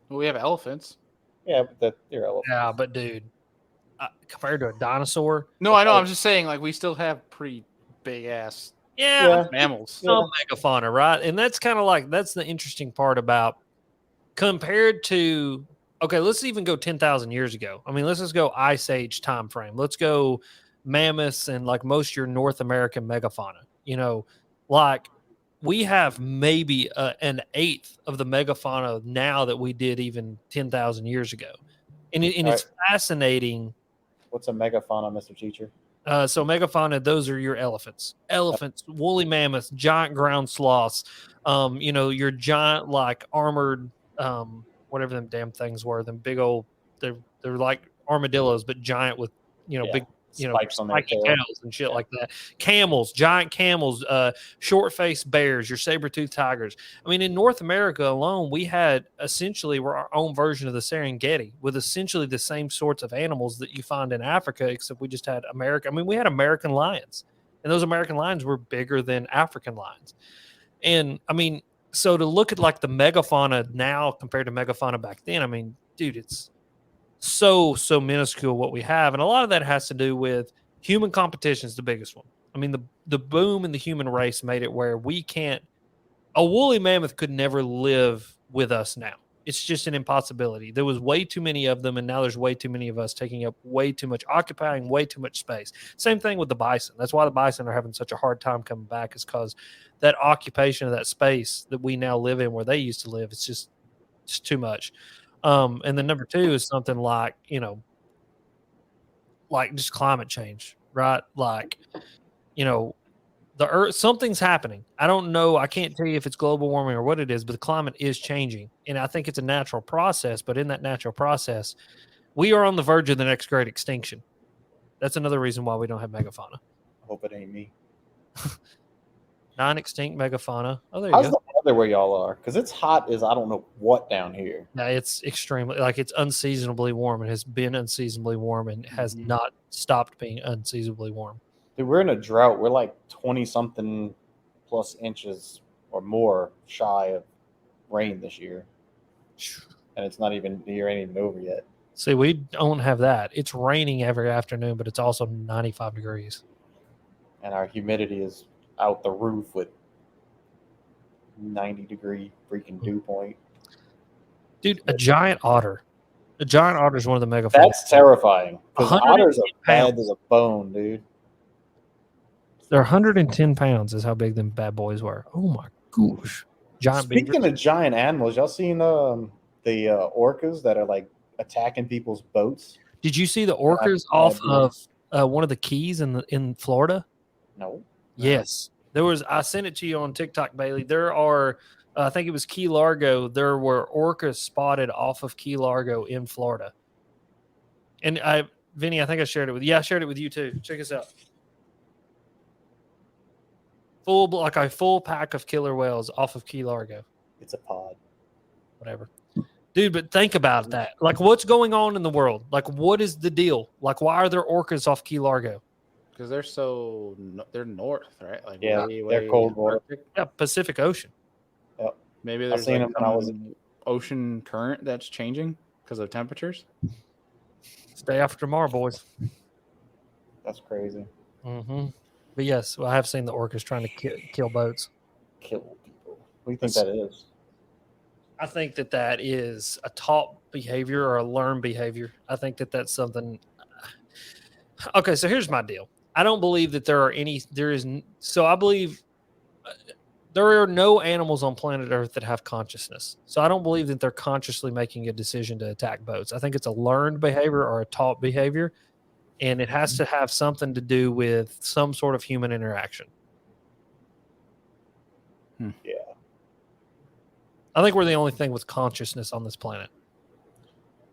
Well, we have elephants. Yeah, but they're elephants. Yeah, but dude, compared to a dinosaur, No, I know. I'm just saying, like, we still have pretty big ass yeah, mammals. some megafauna, right? And that's kind of like that's the interesting part about compared to. Okay, let's even go 10,000 years ago. I mean, let's just go Ice Age time frame. Let's go mammoths and like most of your North American megafauna. You know, like we have maybe an eighth of the megafauna now that we did even 10,000 years ago. And it's fascinating. What's a megafauna, Mr. Teacher? So megafauna, those are your elephants, woolly mammoths, giant ground sloths, your giant like armored, whatever them damn things were, them big old, they're like armadillos, but giant with, big, Spikes on their spiky tail. tails and shit like that. Camels, giant camels, short-faced bears, your saber-toothed tigers. I mean, in North America alone, we had essentially our own version of the Serengeti with essentially the same sorts of animals that you find in Africa, except we just had America. I mean, we had American lions, and those American lions were bigger than African lions. And I mean, so to look at like the megafauna now compared to megafauna back then, I mean, dude, it's so minuscule what we have, and a lot of that has to do with human competition is the biggest one. I mean, the boom in the human race made it where a woolly mammoth could never live with us now. It's just an impossibility. There was way too many of them, and now there's way too many of us taking up way too much, occupying way too much space. Same thing with the bison. That's why the bison are having such a hard time coming back, is because that occupation of that space that we now live in where they used to live, it's too much. And then number two is something like, like just climate change, right? Like, the earth, something's happening. I don't know. I can't tell you if it's global warming or what it is, but the climate is changing. And I think it's a natural process, but in that natural process, we are on the verge of the next great extinction. That's another reason why we don't have megafauna. I hope it ain't me. Non-extinct megafauna. Oh, there you How's go. the weather where y'all are? Because it's hot as I don't know what down here. Yeah, it's extremely, like, it's unseasonably warm. It has been unseasonably warm and has not stopped being unseasonably warm. Dude, we're in a drought. We're like 20-something plus inches or more shy of rain this year. And it's not even, the year ain't even over yet. See, we don't have that. It's raining every afternoon, but it's also 95 degrees. And our humidity is out the roof with 90-degree freaking dew point. Dude, a giant otter. A giant otter is one of the megafauna. That's terrifying. Because 110 otters are bad pounds. as a bone, dude. They're 110 pounds is how big them bad boys were. Oh my gosh. Giant Speaking beavers. of giant animals, y'all seen the orcas that are like attacking people's boats? Did you see the orcas off of one of the keys in Florida? No. Yes. I sent it to you on TikTok, Bailey. There are, I think it was Key Largo. There were orcas spotted off of Key Largo in Florida. And Vinny, I think I shared it with you. Yeah, I shared it with you too. Check this out. A full pack of killer whales off of Key Largo. It's a pod. Whatever. Dude, but think about that. Like, what's going on in the world? Like, what is the deal? Like, why are there orcas off Key Largo? Because they're north, right? Like Yeah, way, they're way cold water. Arctic. Yeah, Pacific Ocean. Yep. Maybe I've there's seen like them when I was some ocean current that's changing because of temperatures. Stay after tomorrow, boys. That's crazy. Mm-hmm. But yes, well, I have seen the orcas trying to kill boats. Kill people. What do you think that is? I think that is a taught behavior or a learned behavior. I think that's something. Okay, so here's my deal. I don't believe that I believe there are no animals on planet Earth that have consciousness. So I don't believe that they're consciously making a decision to attack boats. I think it's a learned behavior or a taught behavior, and it has to have something to do with some sort of human interaction. Yeah. I think we're the only thing with consciousness on this planet.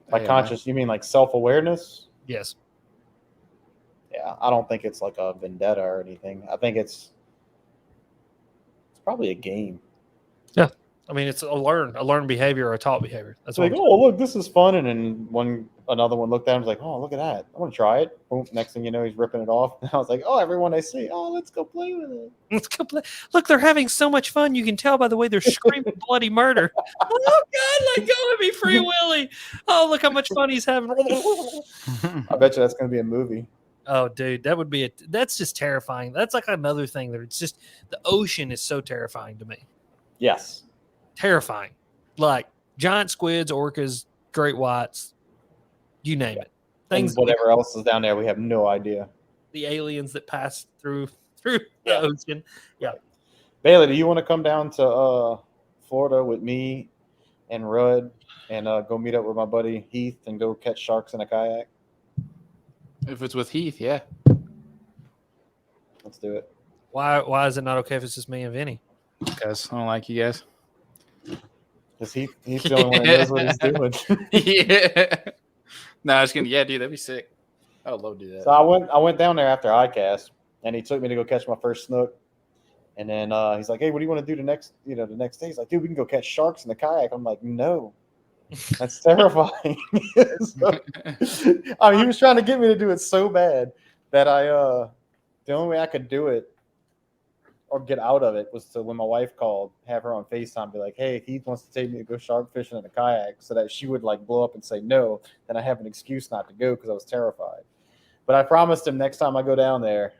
By conscious, you mean like self-awareness? Yes. Yeah, I don't think it's like a vendetta or anything. I think it's probably a game. Yeah. I mean, it's a learned behavior or a taught behavior. That's It's like, oh, look, this is fun. And then another one looked at him and was like, oh, look at that. I want to try it. Boom. Next thing you know, he's ripping it off. And I was like, oh, everyone I see, oh, let's go play with it. Let's go play. Look, they're having so much fun. You can tell by the way they're screaming bloody murder. Oh, God, let go of me, Free Willy. Oh, look how much fun he's having. I bet you that's going to be a movie. Oh, dude, that's just terrifying. That's like another thing that it's just the ocean is so terrifying to me. Yes. Terrifying. Like giant squids, orcas, great whites, you name it. Things, whatever else is down there, we have no idea. The aliens that pass through the ocean. Yeah. Bailey, do you want to come down to Florida with me and Rudd and go meet up with my buddy Heath and go catch sharks in a kayak? If it's with Heath, yeah. Let's do it. Why is it not okay if it's just me and Vinny? Because I don't like you guys. Because he's the only one that knows what he's doing. Yeah. No, I was kidding. Yeah, dude, that'd be sick. I would love to do that. So I went down there after ICAST, and he took me to go catch my first snook. And then he's like, "Hey, what do you want to do the next day?" He's like, "Dude, we can go catch sharks in the kayak." I'm like, "No, that's terrifying." So, I mean, he was trying to get me to do it so bad that the only way I could do it or get out of it was to, when my wife called, have her on FaceTime, be like, "Hey, Heath wants to take me to go shark fishing in a kayak," so that she would like blow up and say no. Then I have an excuse not to go because I was terrified. But I promised him next time I go down there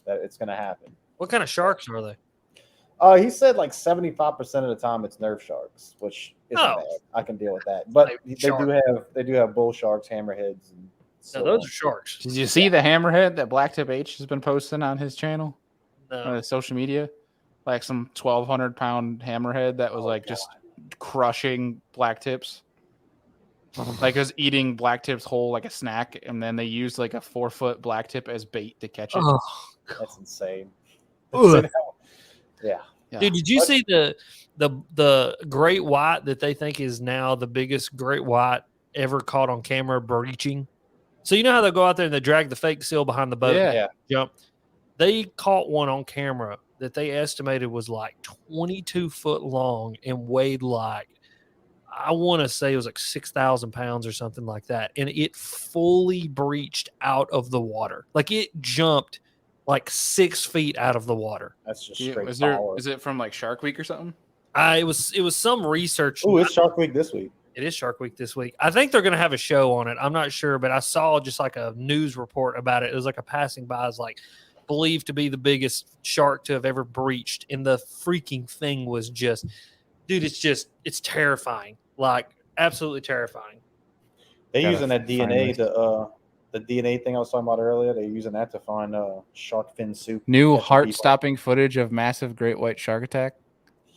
that it's going to happen. What kind of sharks are they? He said like 75% of the time it's nerve sharks, which isn't bad. I can deal with that. But they do have bull sharks, hammerheads, and so those are sharks. Did you see the hammerhead that Blacktip H has been posting on his channel? No. Social media, like some 1,200-pound hammerhead that was just crushing blacktips, like it was eating blacktip's whole like a snack, and then they used like a 4-foot blacktip as bait to catch it. Oh, that's insane. Yeah. Dude, did you see the great white that they think is now the biggest great white ever caught on camera breaching? So you know how they go out there and they drag the fake seal behind the boat and jump? They caught one on camera that they estimated was like 22 foot long and weighed like, I want to say it was like 6,000 pounds or something like that. And it fully breached out of the water. Like it jumped like 6 feet out of the water. That's just straight power. Is it from like Shark Week or something? It was some research. Oh, it's Shark Week this week. It is Shark Week this week. I think they're going to have a show on it. I'm not sure, but I saw just like a news report about it. It was like a passing by. It's like believed to be the biggest shark to have ever breached. And the freaking thing was just, dude, it's terrifying. Like absolutely terrifying. They're using that DNA, the DNA thing I was talking about earlier. They're using that to find shark fin soup. New heart-stopping footage of massive great white shark attack.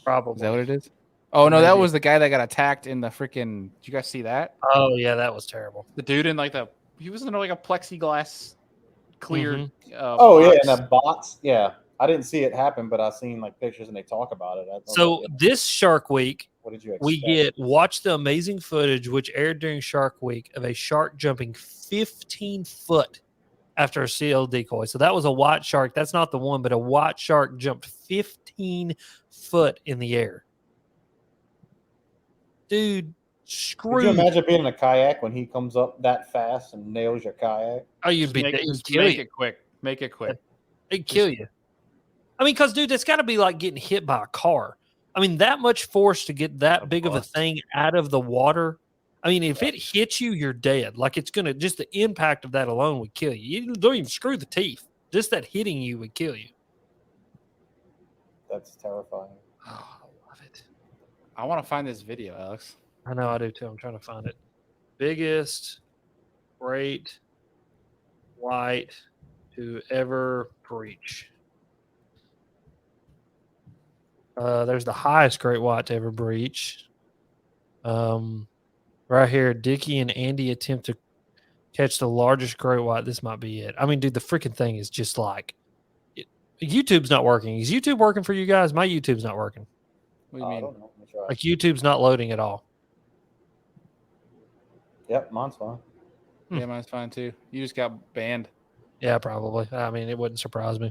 Probably. Is that what it is? Oh, no, that was the guy that got attacked in the freaking... Did you guys see that? Oh, yeah, that was terrible. The dude in he was in like a plexiglass clear and box. the box. Yeah. I didn't see it happen, but I've seen like pictures and they talk about it. So this Shark Week, what did you expect? We watch the amazing footage which aired during Shark Week of a shark jumping 15 foot after a seal decoy. So that was a white shark. That's not the one, but a white shark jumped 15 foot in the air. Dude, Could you screwed. imagine being in a kayak when he comes up that fast and nails your kayak? Oh, you'd be Just kill make you. it quick. Make it quick. It'd kill you. I mean, because dude, that's got to be like getting hit by a car. I mean, that much force to get that big of a thing out of the water. I mean, if it hits you, you're dead. Like it's gonna just the impact of that alone would kill you. You don't even screw the teeth. Just that hitting you would kill you. That's terrifying. Oh, I love it. I want to find this video, Alex. I know I do too. I'm trying to find it. Biggest great white to ever breach. There's the highest great white to ever breach. Right here, Dickie and Andy attempt to catch the largest great white. This might be it. I mean, dude, the freaking thing is just like YouTube's not working. Is YouTube working for you guys? My YouTube's not working. What do you mean? I don't know. Let me try. Like YouTube's not loading at all. Yep, mine's fine. Yeah, mine's fine too. You just got banned. Yeah, probably. I mean, it wouldn't surprise me.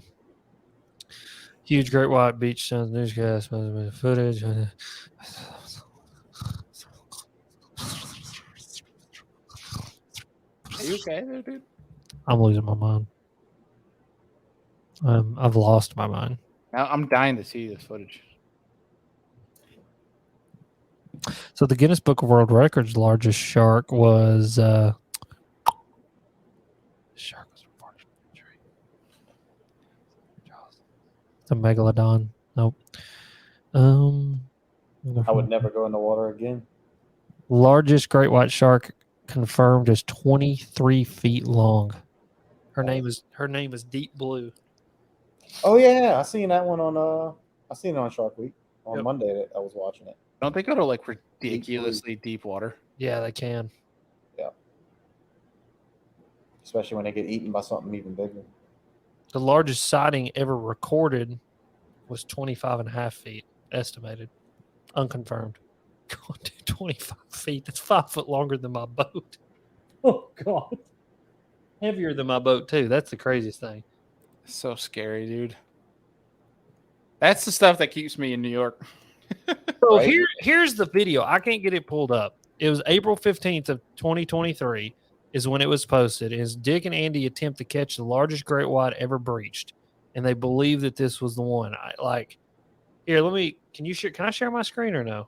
Huge great white beach sounds newscast footage. Are you okay there, dude? I'm losing my mind. I've lost my mind. Now I'm dying to see this footage. So the Guinness Book of World Records largest shark was shark was reported from the tree. It's a megalodon. Nope. I would never go in the water again. Largest great white shark confirmed is 23 feet long. Her name is Deep Blue. Oh yeah, I seen that one on I seen it on Shark Week on Yep. Monday. That I was watching it. Don't they go to like ridiculously deep water? Yeah, they can. Especially when they get eaten by something even bigger. The largest sighting ever recorded was 25 and a half feet, estimated, unconfirmed. God, dude, 25 feet. That's 5 foot longer than my boat. Oh, God. Heavier than my boat, too. That's the craziest thing. So scary, dude. That's the stuff that keeps me in New York. So Right. here's the video. I can't get it pulled up. It was April 15th of 2023 is when it was posted. Is Dick and Andy attempt to catch the largest great white ever breached. And they believe that this was the one. Here, can I share my screen or no?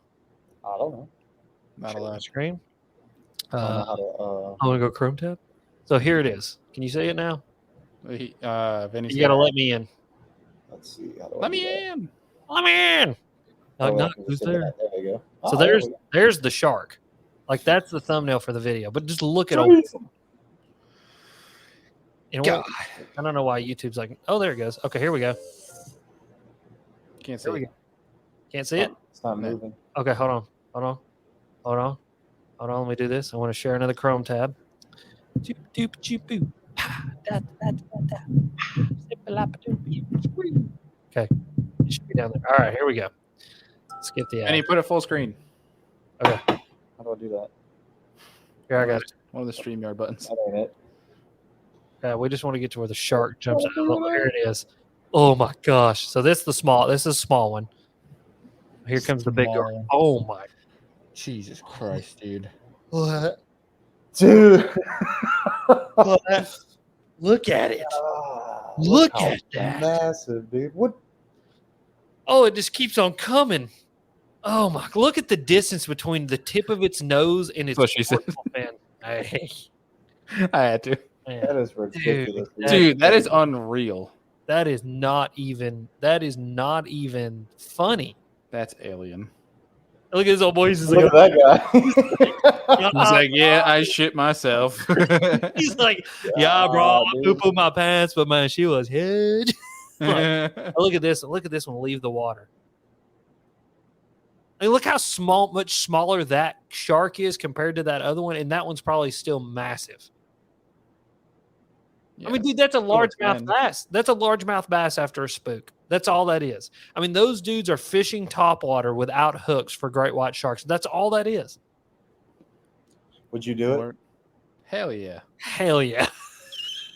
I don't know. Not Share my allowed. screen. I don't know I how to. want to go Chrome tab. So here it is. Can you see it now? Vinny's You got to let me in. Let's see. How do I Let do me that? in. Let me in. Oh, No, I can who's just do there? that. There we go. So Oh, there there's we go. there's the shark. Like that's the thumbnail for the video. But just look at old. You know what? I don't know why YouTube's like, oh, there it goes. Okay, here we go. Can't see There we it. go. Can't see it? It's not No. moving. Okay, hold on. Let me do this. I want to share another Chrome tab. Okay, it should be down there. All right, here we go. Skip the And ad. you put it full screen. Okay, How do I do that? here I got it. One of the StreamYard buttons. That ain't it. We just want to get to where the shark jumps out. Oh, here it is. Oh my gosh! So this is the small. This is a small one. Here comes the big Small girl. one. Oh my! Jesus Christ, dude. What? Dude. Look at it! Ah, Look how at that. massive, dude. What? Oh, it just keeps on coming. Oh my! Look at the distance between the tip of its nose and its. That's what she said. dorsal fin. Hey, I had to. man. That is ridiculous. Dude, that is unreal. That is not even funny. That's alien. Look at this old boy. He's just Look like, at that guy. He's like, yeah, I shit myself. he's like, yeah, bro, I dude. poo-pooed my pants, but man, she was huge. Look at this. Look at this one leave the water. I mean, look how much smaller that shark is compared to that other one, and that one's probably still massive. I mean, dude, that's a largemouth bass. That's a largemouth bass after a spook. That's all that is. I mean, those dudes are fishing topwater without hooks for great white sharks. That's all that is. Would you do it? Hell yeah. Hell yeah.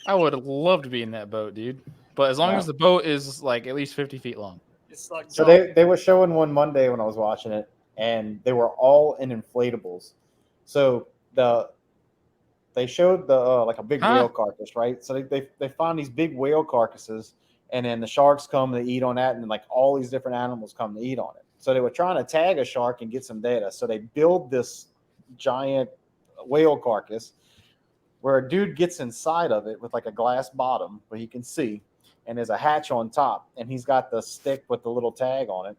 I would love to be in that boat, dude. But as long as the boat is like at least 50 feet long. It's like So they were showing one Monday when I was watching it, and they were all in inflatables. So they showed the like a big whale carcass, right? So they found these big whale carcasses, and then the sharks come to eat on that, and then like all these different animals come to eat on it. So they were trying to tag a shark and get some data. So they build this giant whale carcass where a dude gets inside of it with like a glass bottom where he can see, and there's a hatch on top, and he's got the stick with the little tag on it.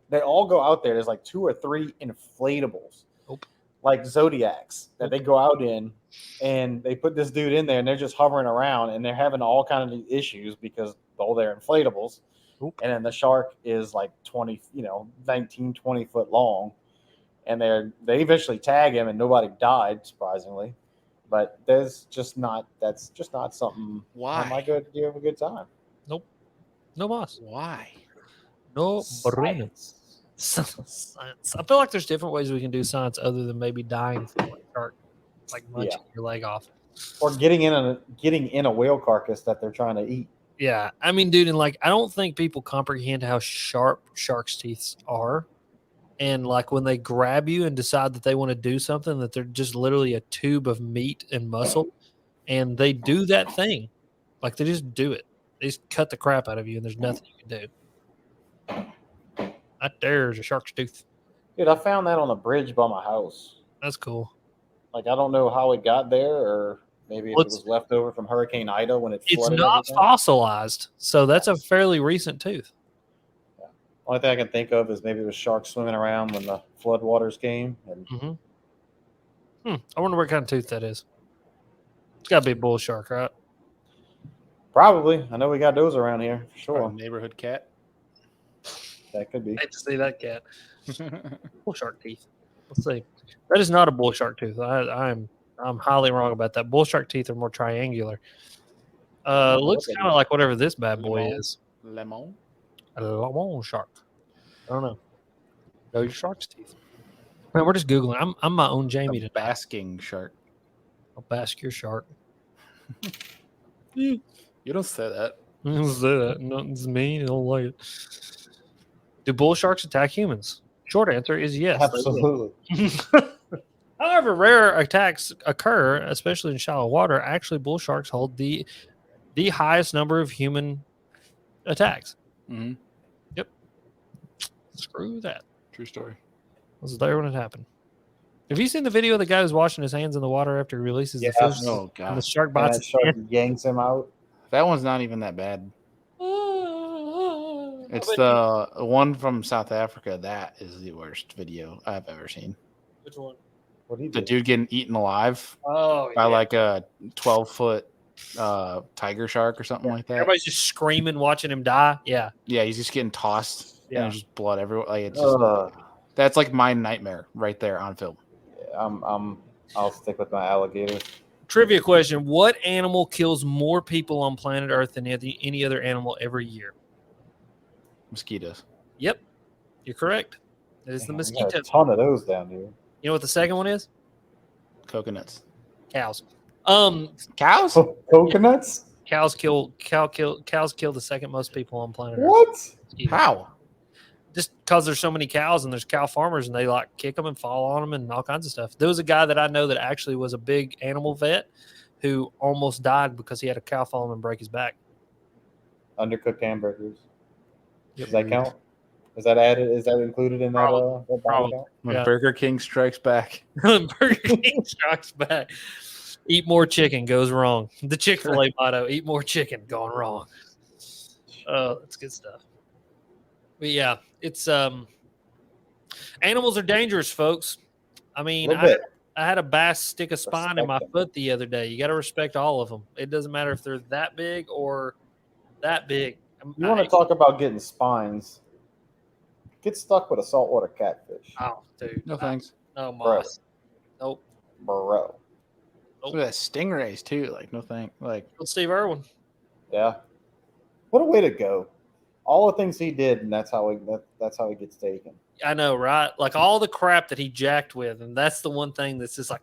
They all go out there. There's like 2 or 3 inflatables, like Zodiacs, that they go out in, and they put this dude in there, and they're just hovering around, and they're having all kinds of issues because all they're inflatables. And then the shark is like 19, 20 foot long, and they eventually tag him, and nobody died, surprisingly. But that's just not something. Why? How am I good? Do you have a good time? Nope. No boss. Why? No Bruno. Science. I feel like there's different ways we can do science other than maybe dying from a shark, like munching your leg off, or getting in a whale carcass that they're trying to eat. Yeah, I mean, dude, and like I don't think people comprehend how sharp sharks' teeth are, and like when they grab you and decide that they want to do something, that they're just literally a tube of meat and muscle, and they do that thing, like they just do it. They just cut the crap out of you, and there's nothing you can do. That there's a shark's tooth. Dude, I found that on a bridge by my house. That's cool. Like I don't know how it got there, or maybe if it was left over from Hurricane Ida when it flooded. It's not everything. fossilized, so that's a fairly recent tooth. Yeah. Only thing I can think of is maybe it was sharks swimming around when the floodwaters came. And I wonder what kind of tooth that is. It's got to be a bull shark, right? Probably. I know we got those around here for sure. Or neighborhood cat. That could be. I hate to see that cat. Bull shark teeth. Let's see. That is not a bull shark tooth. I'm highly wrong about that. Bull shark teeth are more triangular. Looks kind of like whatever this bad boy is. Lemon. A lemon shark. I don't know. Know your shark's teeth. Man, we're just googling. I'm my own Jamie A tonight. basking shark. I'll bask your shark. You don't say that. I don't say that. Nothing's mean. I don't like it. Do bull sharks attack humans? Short answer is yes. Absolutely. However, rare attacks occur, especially in shallow water. Actually, bull sharks hold the highest number of human attacks. Mm-hmm. Yep. Screw that. True story. I was there when it happened. Have you seen the video of the guy who's washing his hands in the water after he releases the fish? Oh, And God. the shark And bites that his shark hand? yanks him out. That one's not even that bad. It's the one from South Africa. That is the worst video I've ever seen. Which one? What do you The do? dude getting eaten alive Oh, by like a 12-foot tiger shark or something like that. Everybody's just screaming, watching him die. Yeah. Yeah, he's just getting tossed. Yeah. And there's just blood everywhere. Like it's just, that's like my nightmare right there on film. I'll stick with my alligator. Trivia question: what animal kills more people on planet Earth than any other animal every year? Mosquitoes. Yep, you're correct. It is the We got mosquito. a ton of those down here. You know what the second one is? Coconuts. Cows. Cows? Coconuts? Cows kill the second most people on planet Earth. What? Mosquitoes. How? Just because there's so many cows and there's cow farmers and they like kick them and fall on them and all kinds of stuff. There was a guy that I know that actually was a big animal vet who almost died because he had a cow fall him and break his back. Undercooked hamburgers. Yep. Does that count? Is that added? Is that included in that? That body count? When Yeah. Burger King strikes back. Burger King strikes back. Eat more chicken goes wrong. The Chick-fil-A motto: eat more chicken, going wrong. Oh, that's good stuff. But yeah, it's animals are dangerous, folks. I mean, A little bit. I had a bass stick a spine in my Respect them. foot the other day. You got to respect all of them. It doesn't matter if they're that big or that big. You want to talk about getting spines? Get stuck with a saltwater catfish, Oh, dude. No thanks. No, Moss. Nope. bro. Look at that stingrays too. Like no thank. Like Steve Irwin. Yeah. What a way to go! All the things he did, and that's how he gets taken. I know, right? Like all the crap that he jacked with, and that's the one thing that's just like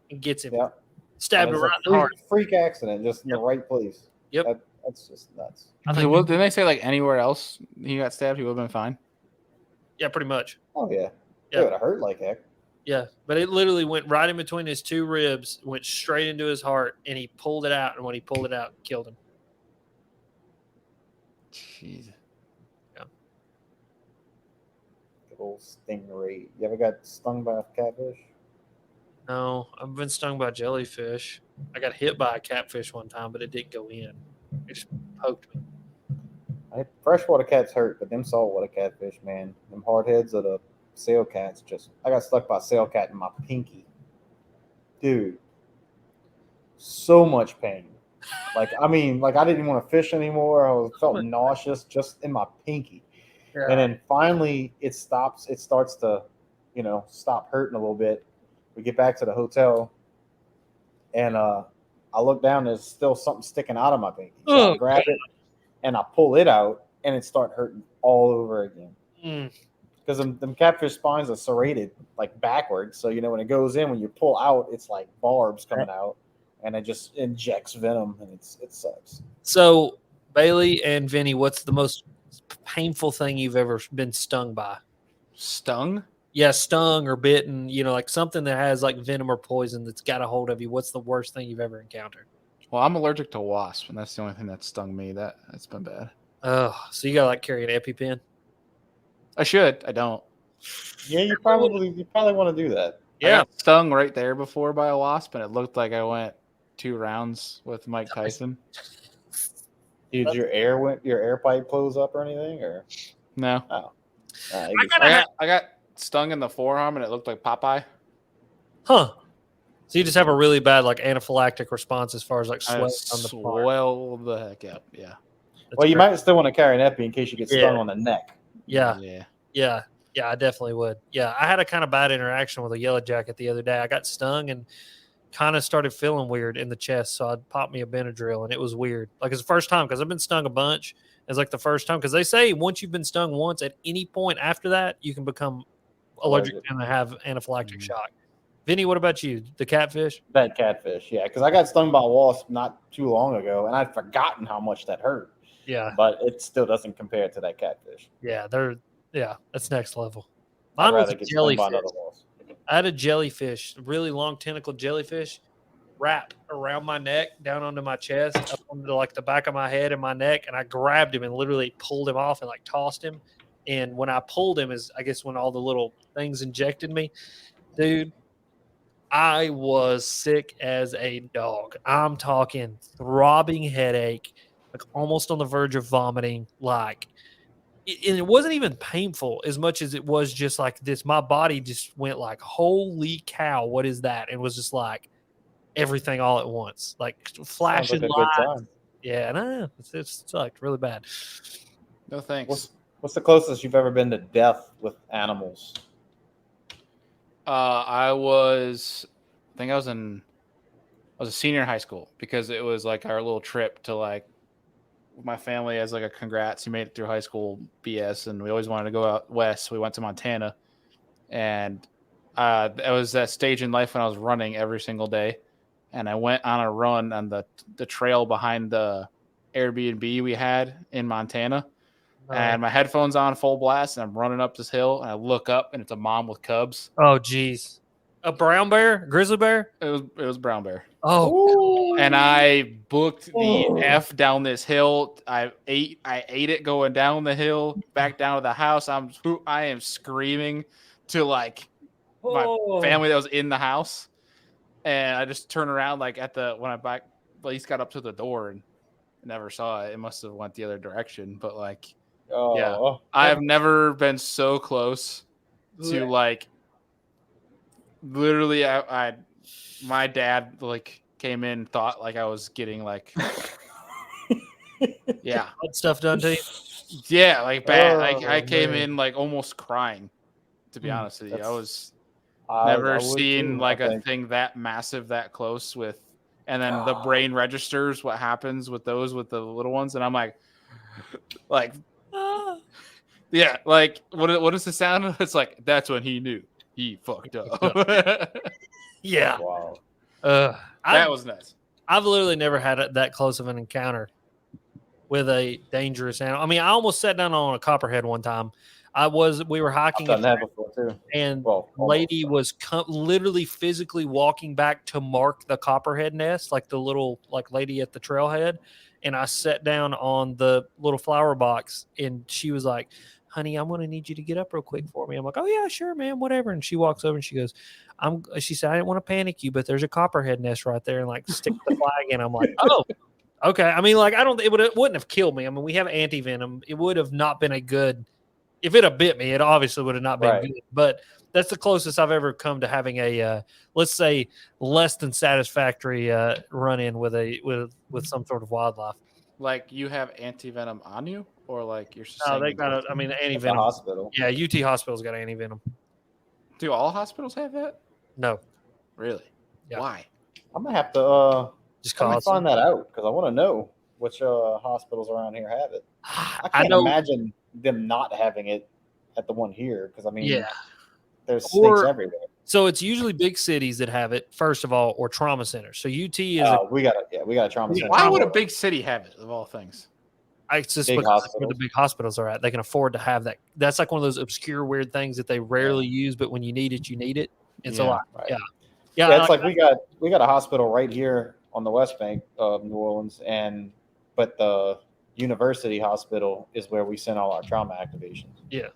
it gets him. Yeah. Stabbed And him it's right a in the heart. freak accident, just in the Yep. right place. Yep. That's just nuts. I Did- think, well, didn't they say like anywhere else he got stabbed, he would have been fine? yeah, pretty much. Oh yeah. It would have hurt like heck. Yeah, but it literally went right in between his two ribs, went straight into his heart, and he pulled it out. And when he pulled it out, killed him. Jeez. Good old stingray. You ever got stung by a catfish? No, I've been stung by jellyfish. I got hit by a catfish one time, but it didn't go in. It just poked me. Freshwater cats hurt, but them saltwater catfish, man, them hard heads of the sail cats, I got stuck by a sail cat in my pinky. Dude, so much pain. I didn't even want to fish anymore. I felt nauseous just in my pinky. Yeah. And then finally it starts to, stop hurting a little bit. We get back to the hotel and I look down, there's still something sticking out of my pinky. So I grab it and I pull it out and it starts hurting all over again. Because them catfish spines are serrated like backwards. So, when it goes in, when you pull out, it's like barbs coming out and it just injects venom and it sucks. So, Bailey and Vinny, what's the most painful thing you've ever been stung by? Stung? Yeah, stung or bitten, like something that has like venom or poison that's got a hold of you. What's the worst thing you've ever encountered? Well, I'm allergic to wasps, and that's the only thing that stung me. That's been bad. Oh, so you got to like carry an EpiPen? I should. I don't. Yeah, you probably want to do that. Yeah. I got stung right there before by a wasp, and it looked like I went 2 rounds with Mike Tyson. Did your air pipe close up or anything? Or no? Oh, I got stung in the forearm, and it looked like Popeye. Huh. So you just have a really bad like anaphylactic response as far as like sweat on the part. Well, the heck up, yeah. Well, you might still want to carry an epi in case you get stung on the neck. Yeah. I definitely would. Yeah, I had a kind of bad interaction with a yellow jacket the other day. I got stung and kind of started feeling weird in the chest, so I popped me a Benadryl, and it was weird. Like it's the first time because I've been stung a bunch. It's like the first time because they say once you've been stung once, at any point after that, you can become allergic and have anaphylactic shock. Vinny, what about you? The catfish? That catfish, yeah. Because I got stung by a wasp not too long ago, and I'd forgotten how much that hurt. Yeah. But it still doesn't compare to that catfish. Yeah, that's next level. Mine was a jellyfish. I had a jellyfish, a really long tentacle jellyfish, wrap around my neck, down onto my chest, up onto like the back of my head and my neck, and I grabbed him and literally pulled him off and like tossed him. And when I pulled him is I guess when all the little things injected me, dude, I was sick as a dog. I'm talking throbbing headache, like almost on the verge of vomiting. And it wasn't even painful as much as it was just like this. My body just went like, holy cow, what is that? And was just like everything all at once, like flashing lights. Yeah, no, it sucked really bad. No thanks. What's the closest you've ever been to death with animals? I was a senior in high school because it was like our little trip to like my family as like a congrats. You made it through high school BS, and we always wanted to go out west. So we went to Montana, and it was that stage in life when I was running every single day, and I went on a run on the trail behind the Airbnb we had in Montana. And my headphones on full blast, and I'm running up this hill, and I look up, and it's a mom with cubs. Oh, geez. A brown bear? Grizzly bear? It was brown bear. Oh. And I booked the F down this hill. I ate it going down the hill, back down to the house. I am screaming to like my family that was in the house. And I just turned around like when I at least got up to the door and never saw it. It must have went the other direction, but like I've never been so close to like literally my dad like came in, thought like I was getting like stuff done to you. Yeah, like bad. I came in like almost crying, to be honest with you. I was never seen like a thing that massive that close with, and then the brain registers what happens with those with the little ones, and I'm like yeah, like what is the sound? It's like that's when he knew he fucked up. Yeah. Wow. That was nuts. I've literally never had that close of an encounter with a dangerous animal. I mean, I almost sat down on a copperhead one time. We were hiking, I've done that before too. and Well, lady almost. was literally physically walking back to mark the copperhead nest, like the little lady at the trailhead. And I sat down on the little flower box, and she was like, "Honey, I'm going to need you to get up real quick for me." I'm like, "Oh yeah, sure, man, whatever." And she walks over and she goes, She said, "I didn't want to panic you, but there's a copperhead nest right there," and like stick the flag in. I'm like, "Oh, okay." I mean, like, it wouldn't have killed me. I mean, we have anti venom. It would have not been a good. If it had bit me, it obviously would have not been good. But that's the closest I've ever come to having a, let's say, less than satisfactory run-in with some sort of wildlife. Like you have anti-venom on you, or like you're just They got the anti-venom. Hospital. Yeah, UT Hospital's got anti-venom. Do all hospitals have that? No. Really? Yeah. Why? I'm gonna have to just find that out because I want to know which hospitals around here have it. I can't imagine them not having it at the one here because I mean, there's snakes everywhere. So it's usually big cities that have it, first of all, or trauma centers. So UT is we got a trauma center. Why would a big city have it of all things? It's just because that's where the big hospitals are at. They can afford to have that. That's like one of those obscure, weird things that they rarely use, but when you need it, you need it. It's a lot. Right. Yeah. It's like we got a hospital right here on the West Bank of New Orleans, but the university hospital is where we send all our trauma activations. Yeah.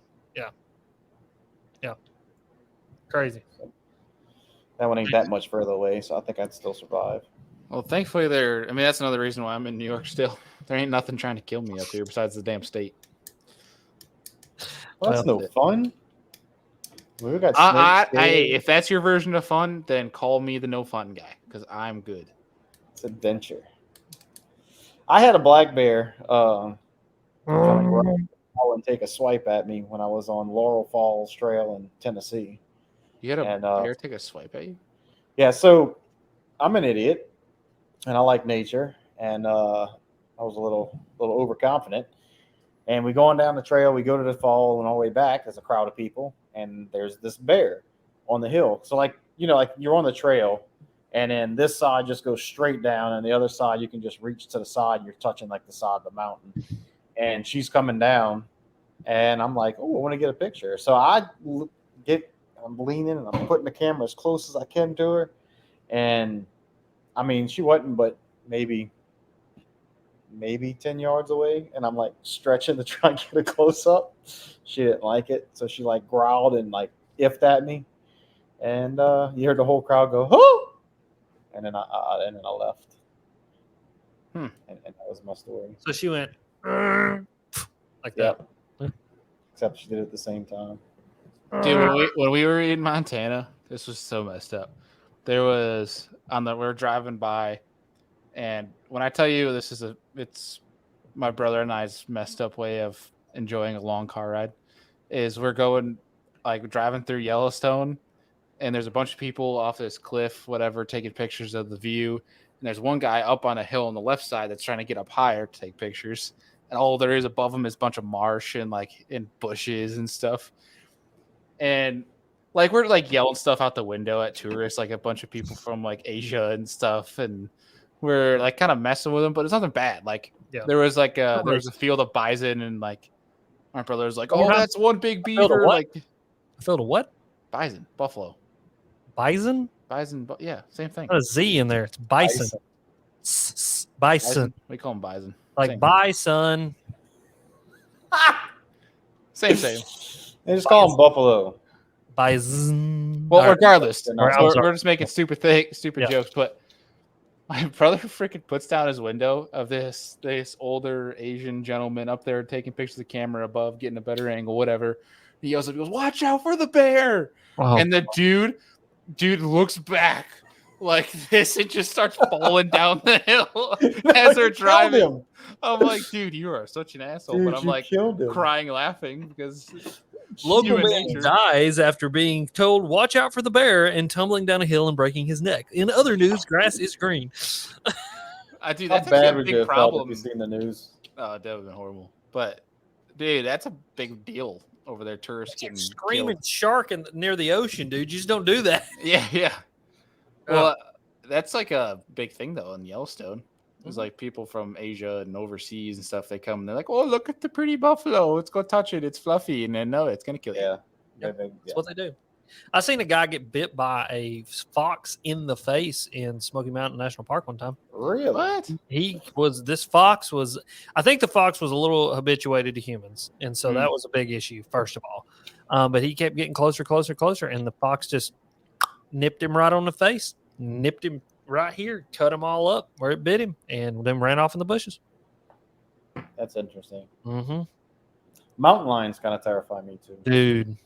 Crazy. That one ain't that much further away, so I think I'd still survive. Well, thankfully that's another reason why I'm in New York still. There ain't nothing trying to kill me up here besides the damn state. Well, that's no fun. We got hey, if that's your version of fun, then call me the no fun guy because I'm good. It's adventure. I had a black bear trying to growl and take a swipe at me when I was on Laurel Falls Trail in Tennessee. You had a bear take a swipe at you? Yeah, so I'm an idiot, and I like nature, and I was a little overconfident. And we going down the trail, we go to the fall, and on the way back, there's a crowd of people, and there's this bear on the hill. So like you're on the trail, and then this side just goes straight down, and the other side you can just reach to the side. You're touching like the side of the mountain, and she's coming down, and I'm like, oh, I want to get a picture. So I'm leaning and I'm putting the camera as close as I can to her. And I mean, she wasn't but maybe 10 yards away. And I'm like stretching to try and get a close up. She didn't like it. So she like growled and like iffed at me. And you heard the whole crowd go, oh! And then I left. And that was my story. So she went like that. Except she did it at the same time. Dude, when we were in Montana, this was so messed up. We were driving by, and when I tell you it's my brother and I's messed up way of enjoying a long car ride, is we're going like driving through Yellowstone, and there's a bunch of people off this cliff, whatever, taking pictures of the view, and there's one guy up on a hill on the left side that's trying to get up higher to take pictures, and all there is above him is a bunch of marsh and like in bushes and stuff. And like we're like yelling stuff out the window at tourists, like a bunch of people from like Asia and stuff, and we're like kind of messing with them, but it's nothing bad. Like there was like there was a field of bison, and like my brother was like, "Oh, that's one big beaver." Like a field of what? Bison, buffalo, bison, yeah, same thing. Not a Z in there. It's bison. Bison. We call them bison. Like same bison. Same. They just call them buffalo. Bison. Well, regardless, we're just making stupid jokes. But my brother freaking puts down his window of this older Asian gentleman up there taking pictures of the camera above, getting a better angle, whatever. He yells up, he goes, "Watch out for the bear!" Oh. And the dude looks back like this and just starts falling down the hill as they're driving. I'm like, dude, you are such an asshole. Dude, but I'm like crying, laughing because local man dies after being told, "Watch out for the bear," and tumbling down a hill and breaking his neck. In other news, grass is green. Dude, that's a big problem. Have you seen the news? Oh, that would have been horrible. But dude, that's a big deal over there. Tourists getting screaming killed. Shark near the ocean, dude. You just don't do that. Yeah. Well, that's like a big thing though in Yellowstone. It's like people from Asia and overseas and stuff. They come and they're like, "Oh, look at the pretty buffalo. Let's go touch it. It's fluffy." And then no, it's gonna kill you. Yeah. Yep. Yeah. That's what they do. I seen a guy get bit by a fox in the face in Smoky Mountain National Park one time. Really? What? This fox was, I think the fox was a little habituated to humans. And so that was a big issue, first of all. But he kept getting closer, and the fox just nipped him right on the face, nipped him right here, cut him all up where it bit him, and then ran off in the bushes. That's interesting. Mm-hmm. Mountain lions kind of terrify me too. Dude.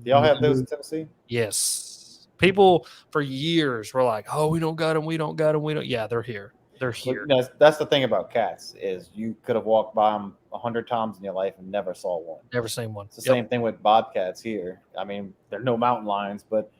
Do y'all have those in Tennessee? Yes. People for years were like, "Oh, we don't got them. We don't got them. We don't." Yeah, they're here. They're here. That's the thing about cats is you could have walked by them 100 times in your life and never saw one. Never seen one. It's the same thing with bobcats here. I mean, there are no mountain lions, but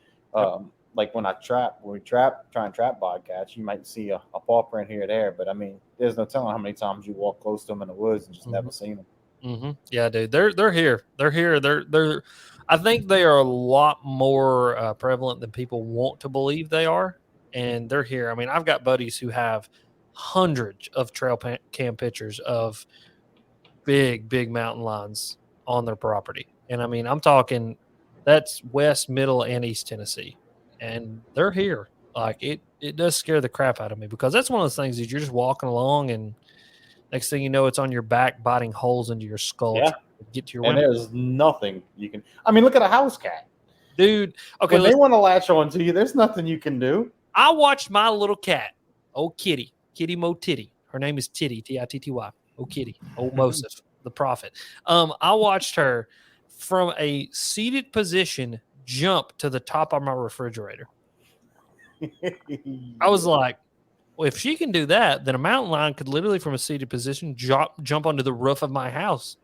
like when we try and trap bobcats, you might see a paw print here or there. But I mean, there's no telling how many times you walk close to them in the woods and just never seen them. Mm-hmm. Yeah, dude, they're here. They're here. They're. I think they are a lot more prevalent than people want to believe they are, and they're here. I mean, I've got buddies who have hundreds of trail cam pictures of big mountain lions on their property, and I mean, I'm talking that's West, Middle, and East Tennessee, and they're here. Like it does scare the crap out of me because that's one of those things that you're just walking along and next thing you know, it's on your back, biting holes into your skull. Yeah. To get to your and window. there's nothing you can. I mean, look at a house cat, dude. Okay, when they want to latch onto you, there's nothing you can do. I watched my little cat, old Kitty Mo Titty. Her name is Titty, Titty. Oh Kitty, old Moses, the prophet. I watched her from a seated position jump to the top of my refrigerator. I was like, well, if she can do that, then a mountain lion could literally, from a seated position, jump onto the roof of my house.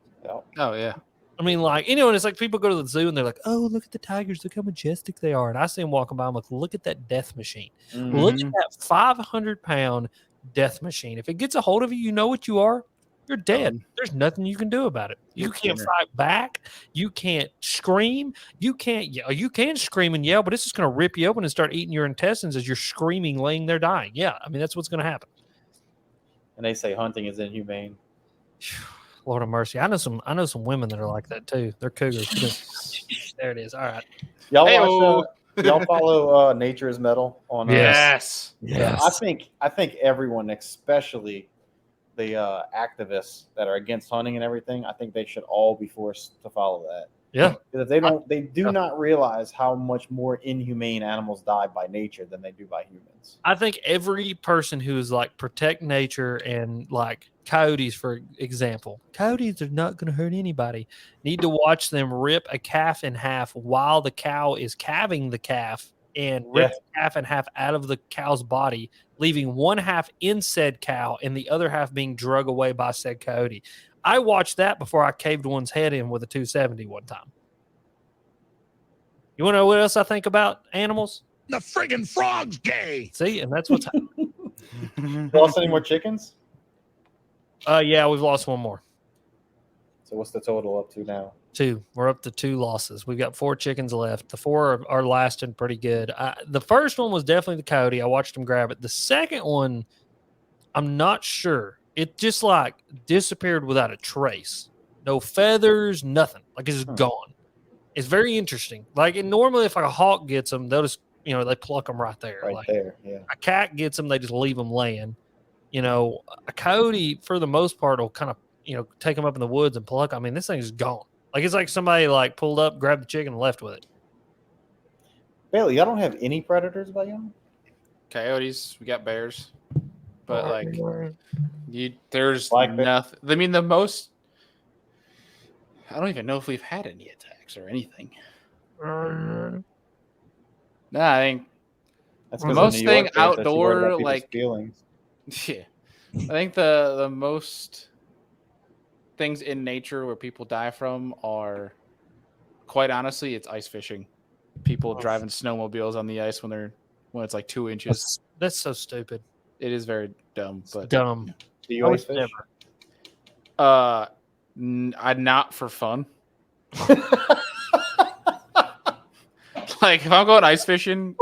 Oh, yeah. I mean, like, you know, and it's like people go to the zoo and they're like, oh, look at the tigers. Look how majestic they are. And I see them walking by. I'm like, look at that death machine. Mm-hmm. Look at that 500-pound death machine. If it gets a hold of you, you know what you are? You're dead. There's nothing you can do about it. You can't fight back. You can't scream. You can't yell. You can scream and yell, but it's just going to rip you open and start eating your intestines as you're screaming, laying there dying. Yeah, I mean, that's what's going to happen. And they say hunting is inhumane. Lord of mercy. I know some women that are like that too. They're cougars. There it is. All right. Y'all y'all follow Nature is Metal on Yes. I think everyone, especially the activists that are against hunting and everything, I think they should all be forced to follow that. Yeah. Because they do not realize how much more inhumane animals die by nature than they do by humans. I think every person who is like protect nature and like coyotes, for example, coyotes are not going to hurt anybody, need to watch them rip a calf in half while the cow is calving the calf and rip the calf in half out of the cow's body, leaving one half in said cow and the other half being drug away by said coyote. I watched that before I caved one's head in with a 270 one time. You want to know what else I think about animals? The friggin' frog's gay. See, and that's what's happening. Lost any more chickens? Yeah, we've lost one more. So what's the total up to now? 2. We're up to 2 losses. We've got 4 chickens left. The 4 are lasting pretty good. The first one was definitely the coyote. I watched him grab it. The second one, I'm not sure. It just like disappeared without a trace. No feathers, nothing. Like it's just gone. It's very interesting. Like, and normally if like a hawk gets them, they'll just, you know, they pluck them right there. Right like, there, yeah. A cat gets them, they just leave them laying. You know, a coyote for the most part will kind of, you know, take them up in the woods and pluck. I mean, this thing is gone. Like it's like somebody like pulled up, grabbed the chicken, and left with it. Bailey, y'all don't have any predators by y'all? Coyotes, we got bears. But like there's nothing. I mean, the most, I don't even know if we've had any attacks or anything. No, I think that's most thing outdoor, like feelings. Yeah, I think the most things in nature where people die from are, quite honestly, it's ice fishing. People driving snowmobiles on the ice when it's like 2 inches. That's so stupid. It is very dumb, It's but dumb. Do you ice fish? Not for fun. Like if I'm going ice fishing,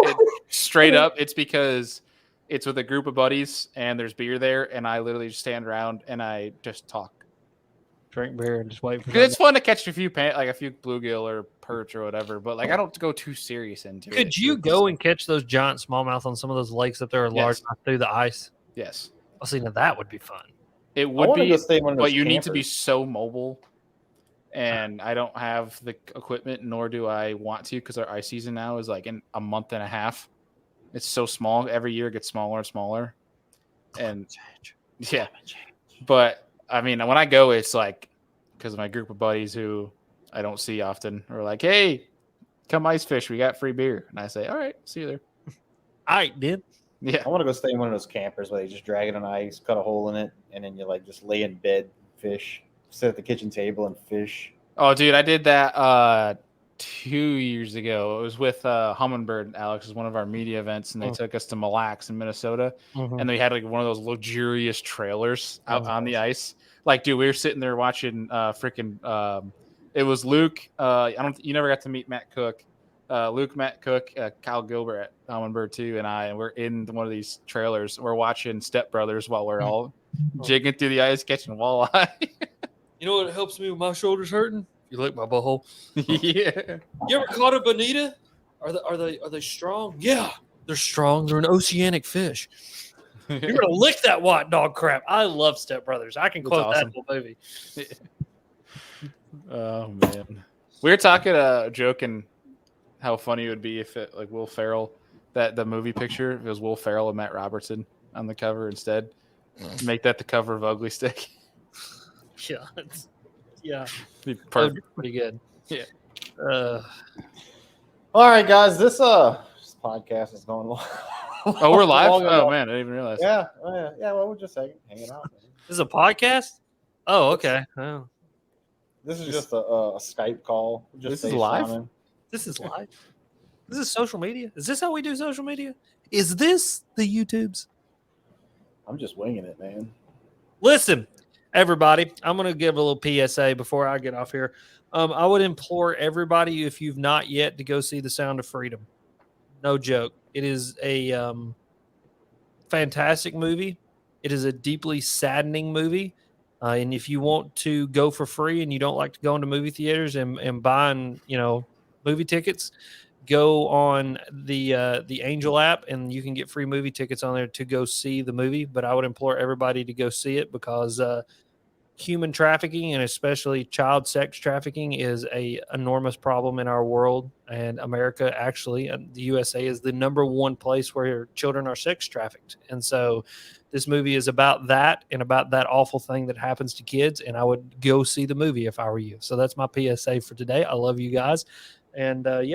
straight up, it's because it's with a group of buddies and there's beer there, and I literally just stand around and I just talk. Drink beer and just wait for. It's fun to catch a few bluegill or perch or whatever, but like I don't go too serious into it. Could you go and catch those giant smallmouth on some of those lakes up there are large enough through the ice? Yes. I was thinking that would be fun. It would be, but you campers. need to be so mobile, and I don't have the equipment, nor do I want to, because our ice season now is like in a month and a half. It's so small. Every year it gets smaller and smaller. And yeah, but I mean, when I go, it's like because my group of buddies who I don't see often are like, "Hey, come ice fish. We got free beer." And I say, "All right, see you there." All right, dude. Yeah, I want to go stay in one of those campers where they just drag it on ice, cut a hole in it, and then you like just lay in bed, fish, sit at the kitchen table and fish. Oh, dude, I did that 2 years ago. It was with Humminbird. Alex was one of our media events, and they took us to Mille Lacs in Minnesota, and they had like one of those luxurious trailers out on the ice. Like, dude, we were sitting there watching it was Luke. You never got to meet Matt Cook. Luke, Matt Cook, Kyle Gilbert at Humminbird too, and we're in one of these trailers. We're watching Step Brothers while we're all jigging through the ice, catching walleye. You know what helps me with my shoulders hurting? You lick my butthole. Yeah. You ever caught a bonita? Are they strong? Yeah, they're strong. They're an oceanic fish. You're gonna lick that white dog crap. I love Step Brothers. I can quote that whole movie. Oh man, we were talking, joking how funny it would be if it like Will Ferrell, that the movie picture, if it was Will Ferrell and Matt Robertson on the cover instead. Make that the cover of Ugly Stick. Yeah, Be perfect. pretty good. Yeah. All right, guys, this podcast is going long. Oh, we're live. Oh man, I didn't even realize. Yeah. Well, we're just hanging out. Man. This is a podcast. Oh, okay. Oh. This is just a Skype call. This is live. This is live. This is social media. Is this how we do social media? Is this the YouTubes? I'm just winging it, man. Listen, everybody, I'm going to give a little PSA before I get off here. I would implore everybody, if you've not yet, to go see The Sound of Freedom. No joke. It is a fantastic movie. It is a deeply saddening movie. And if you want to go for free and you don't like to go into movie theaters and buying, movie tickets, go on the Angel app and you can get free movie tickets on there to go see the movie. But I would implore everybody to go see it because human trafficking and especially child sex trafficking is a enormous problem in our world. And America, actually, the USA is the #1 place where children are sex trafficked. And so this movie is about that and about that awful thing that happens to kids. And I would go see the movie if I were you. So that's my PSA for today. I love you guys. And I'm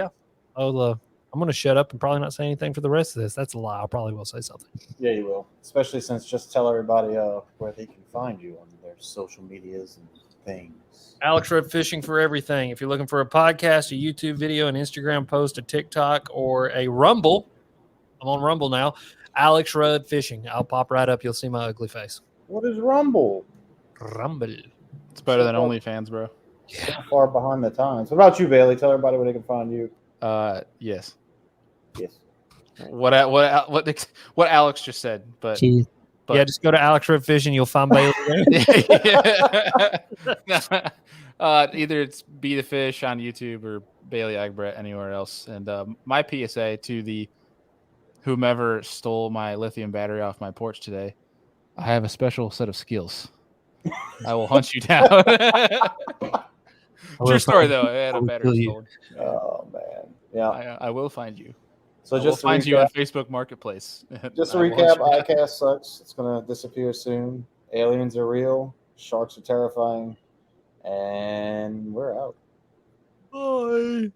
going to shut up and probably not say anything for the rest of this. That's a lie. I probably will say something. Yeah, you will. Especially since just tell everybody where they can find you on their social medias and things. Alex Rudd Fishing for everything. If you're looking for a podcast, a YouTube video, an Instagram post, a TikTok, or a Rumble, I'm on Rumble now. Alex Rudd Fishing. I'll pop right up. You'll see my ugly face. What is Rumble? Rumble. It's better than OnlyFans, bro. Yeah. Far behind the times. What about you, Bailey? Tell everybody where they can find you. Yes. Yes. What Alex just said, but yeah, just go to Alex Rudd Fishing. You'll find Bailey there. Either it's Be the Fish on YouTube or Bailey Eigbrett anywhere else. And my PSA to the whomever stole my lithium battery off my porch today, I have a special set of skills. I will hunt you down. True story, though. I had a battery stolen. Oh, man. Yeah. I will find you. So I will find you on Facebook Marketplace. Just to recap, ICAST sucks. It's going to disappear soon. Aliens are real. Sharks are terrifying. And we're out. Bye.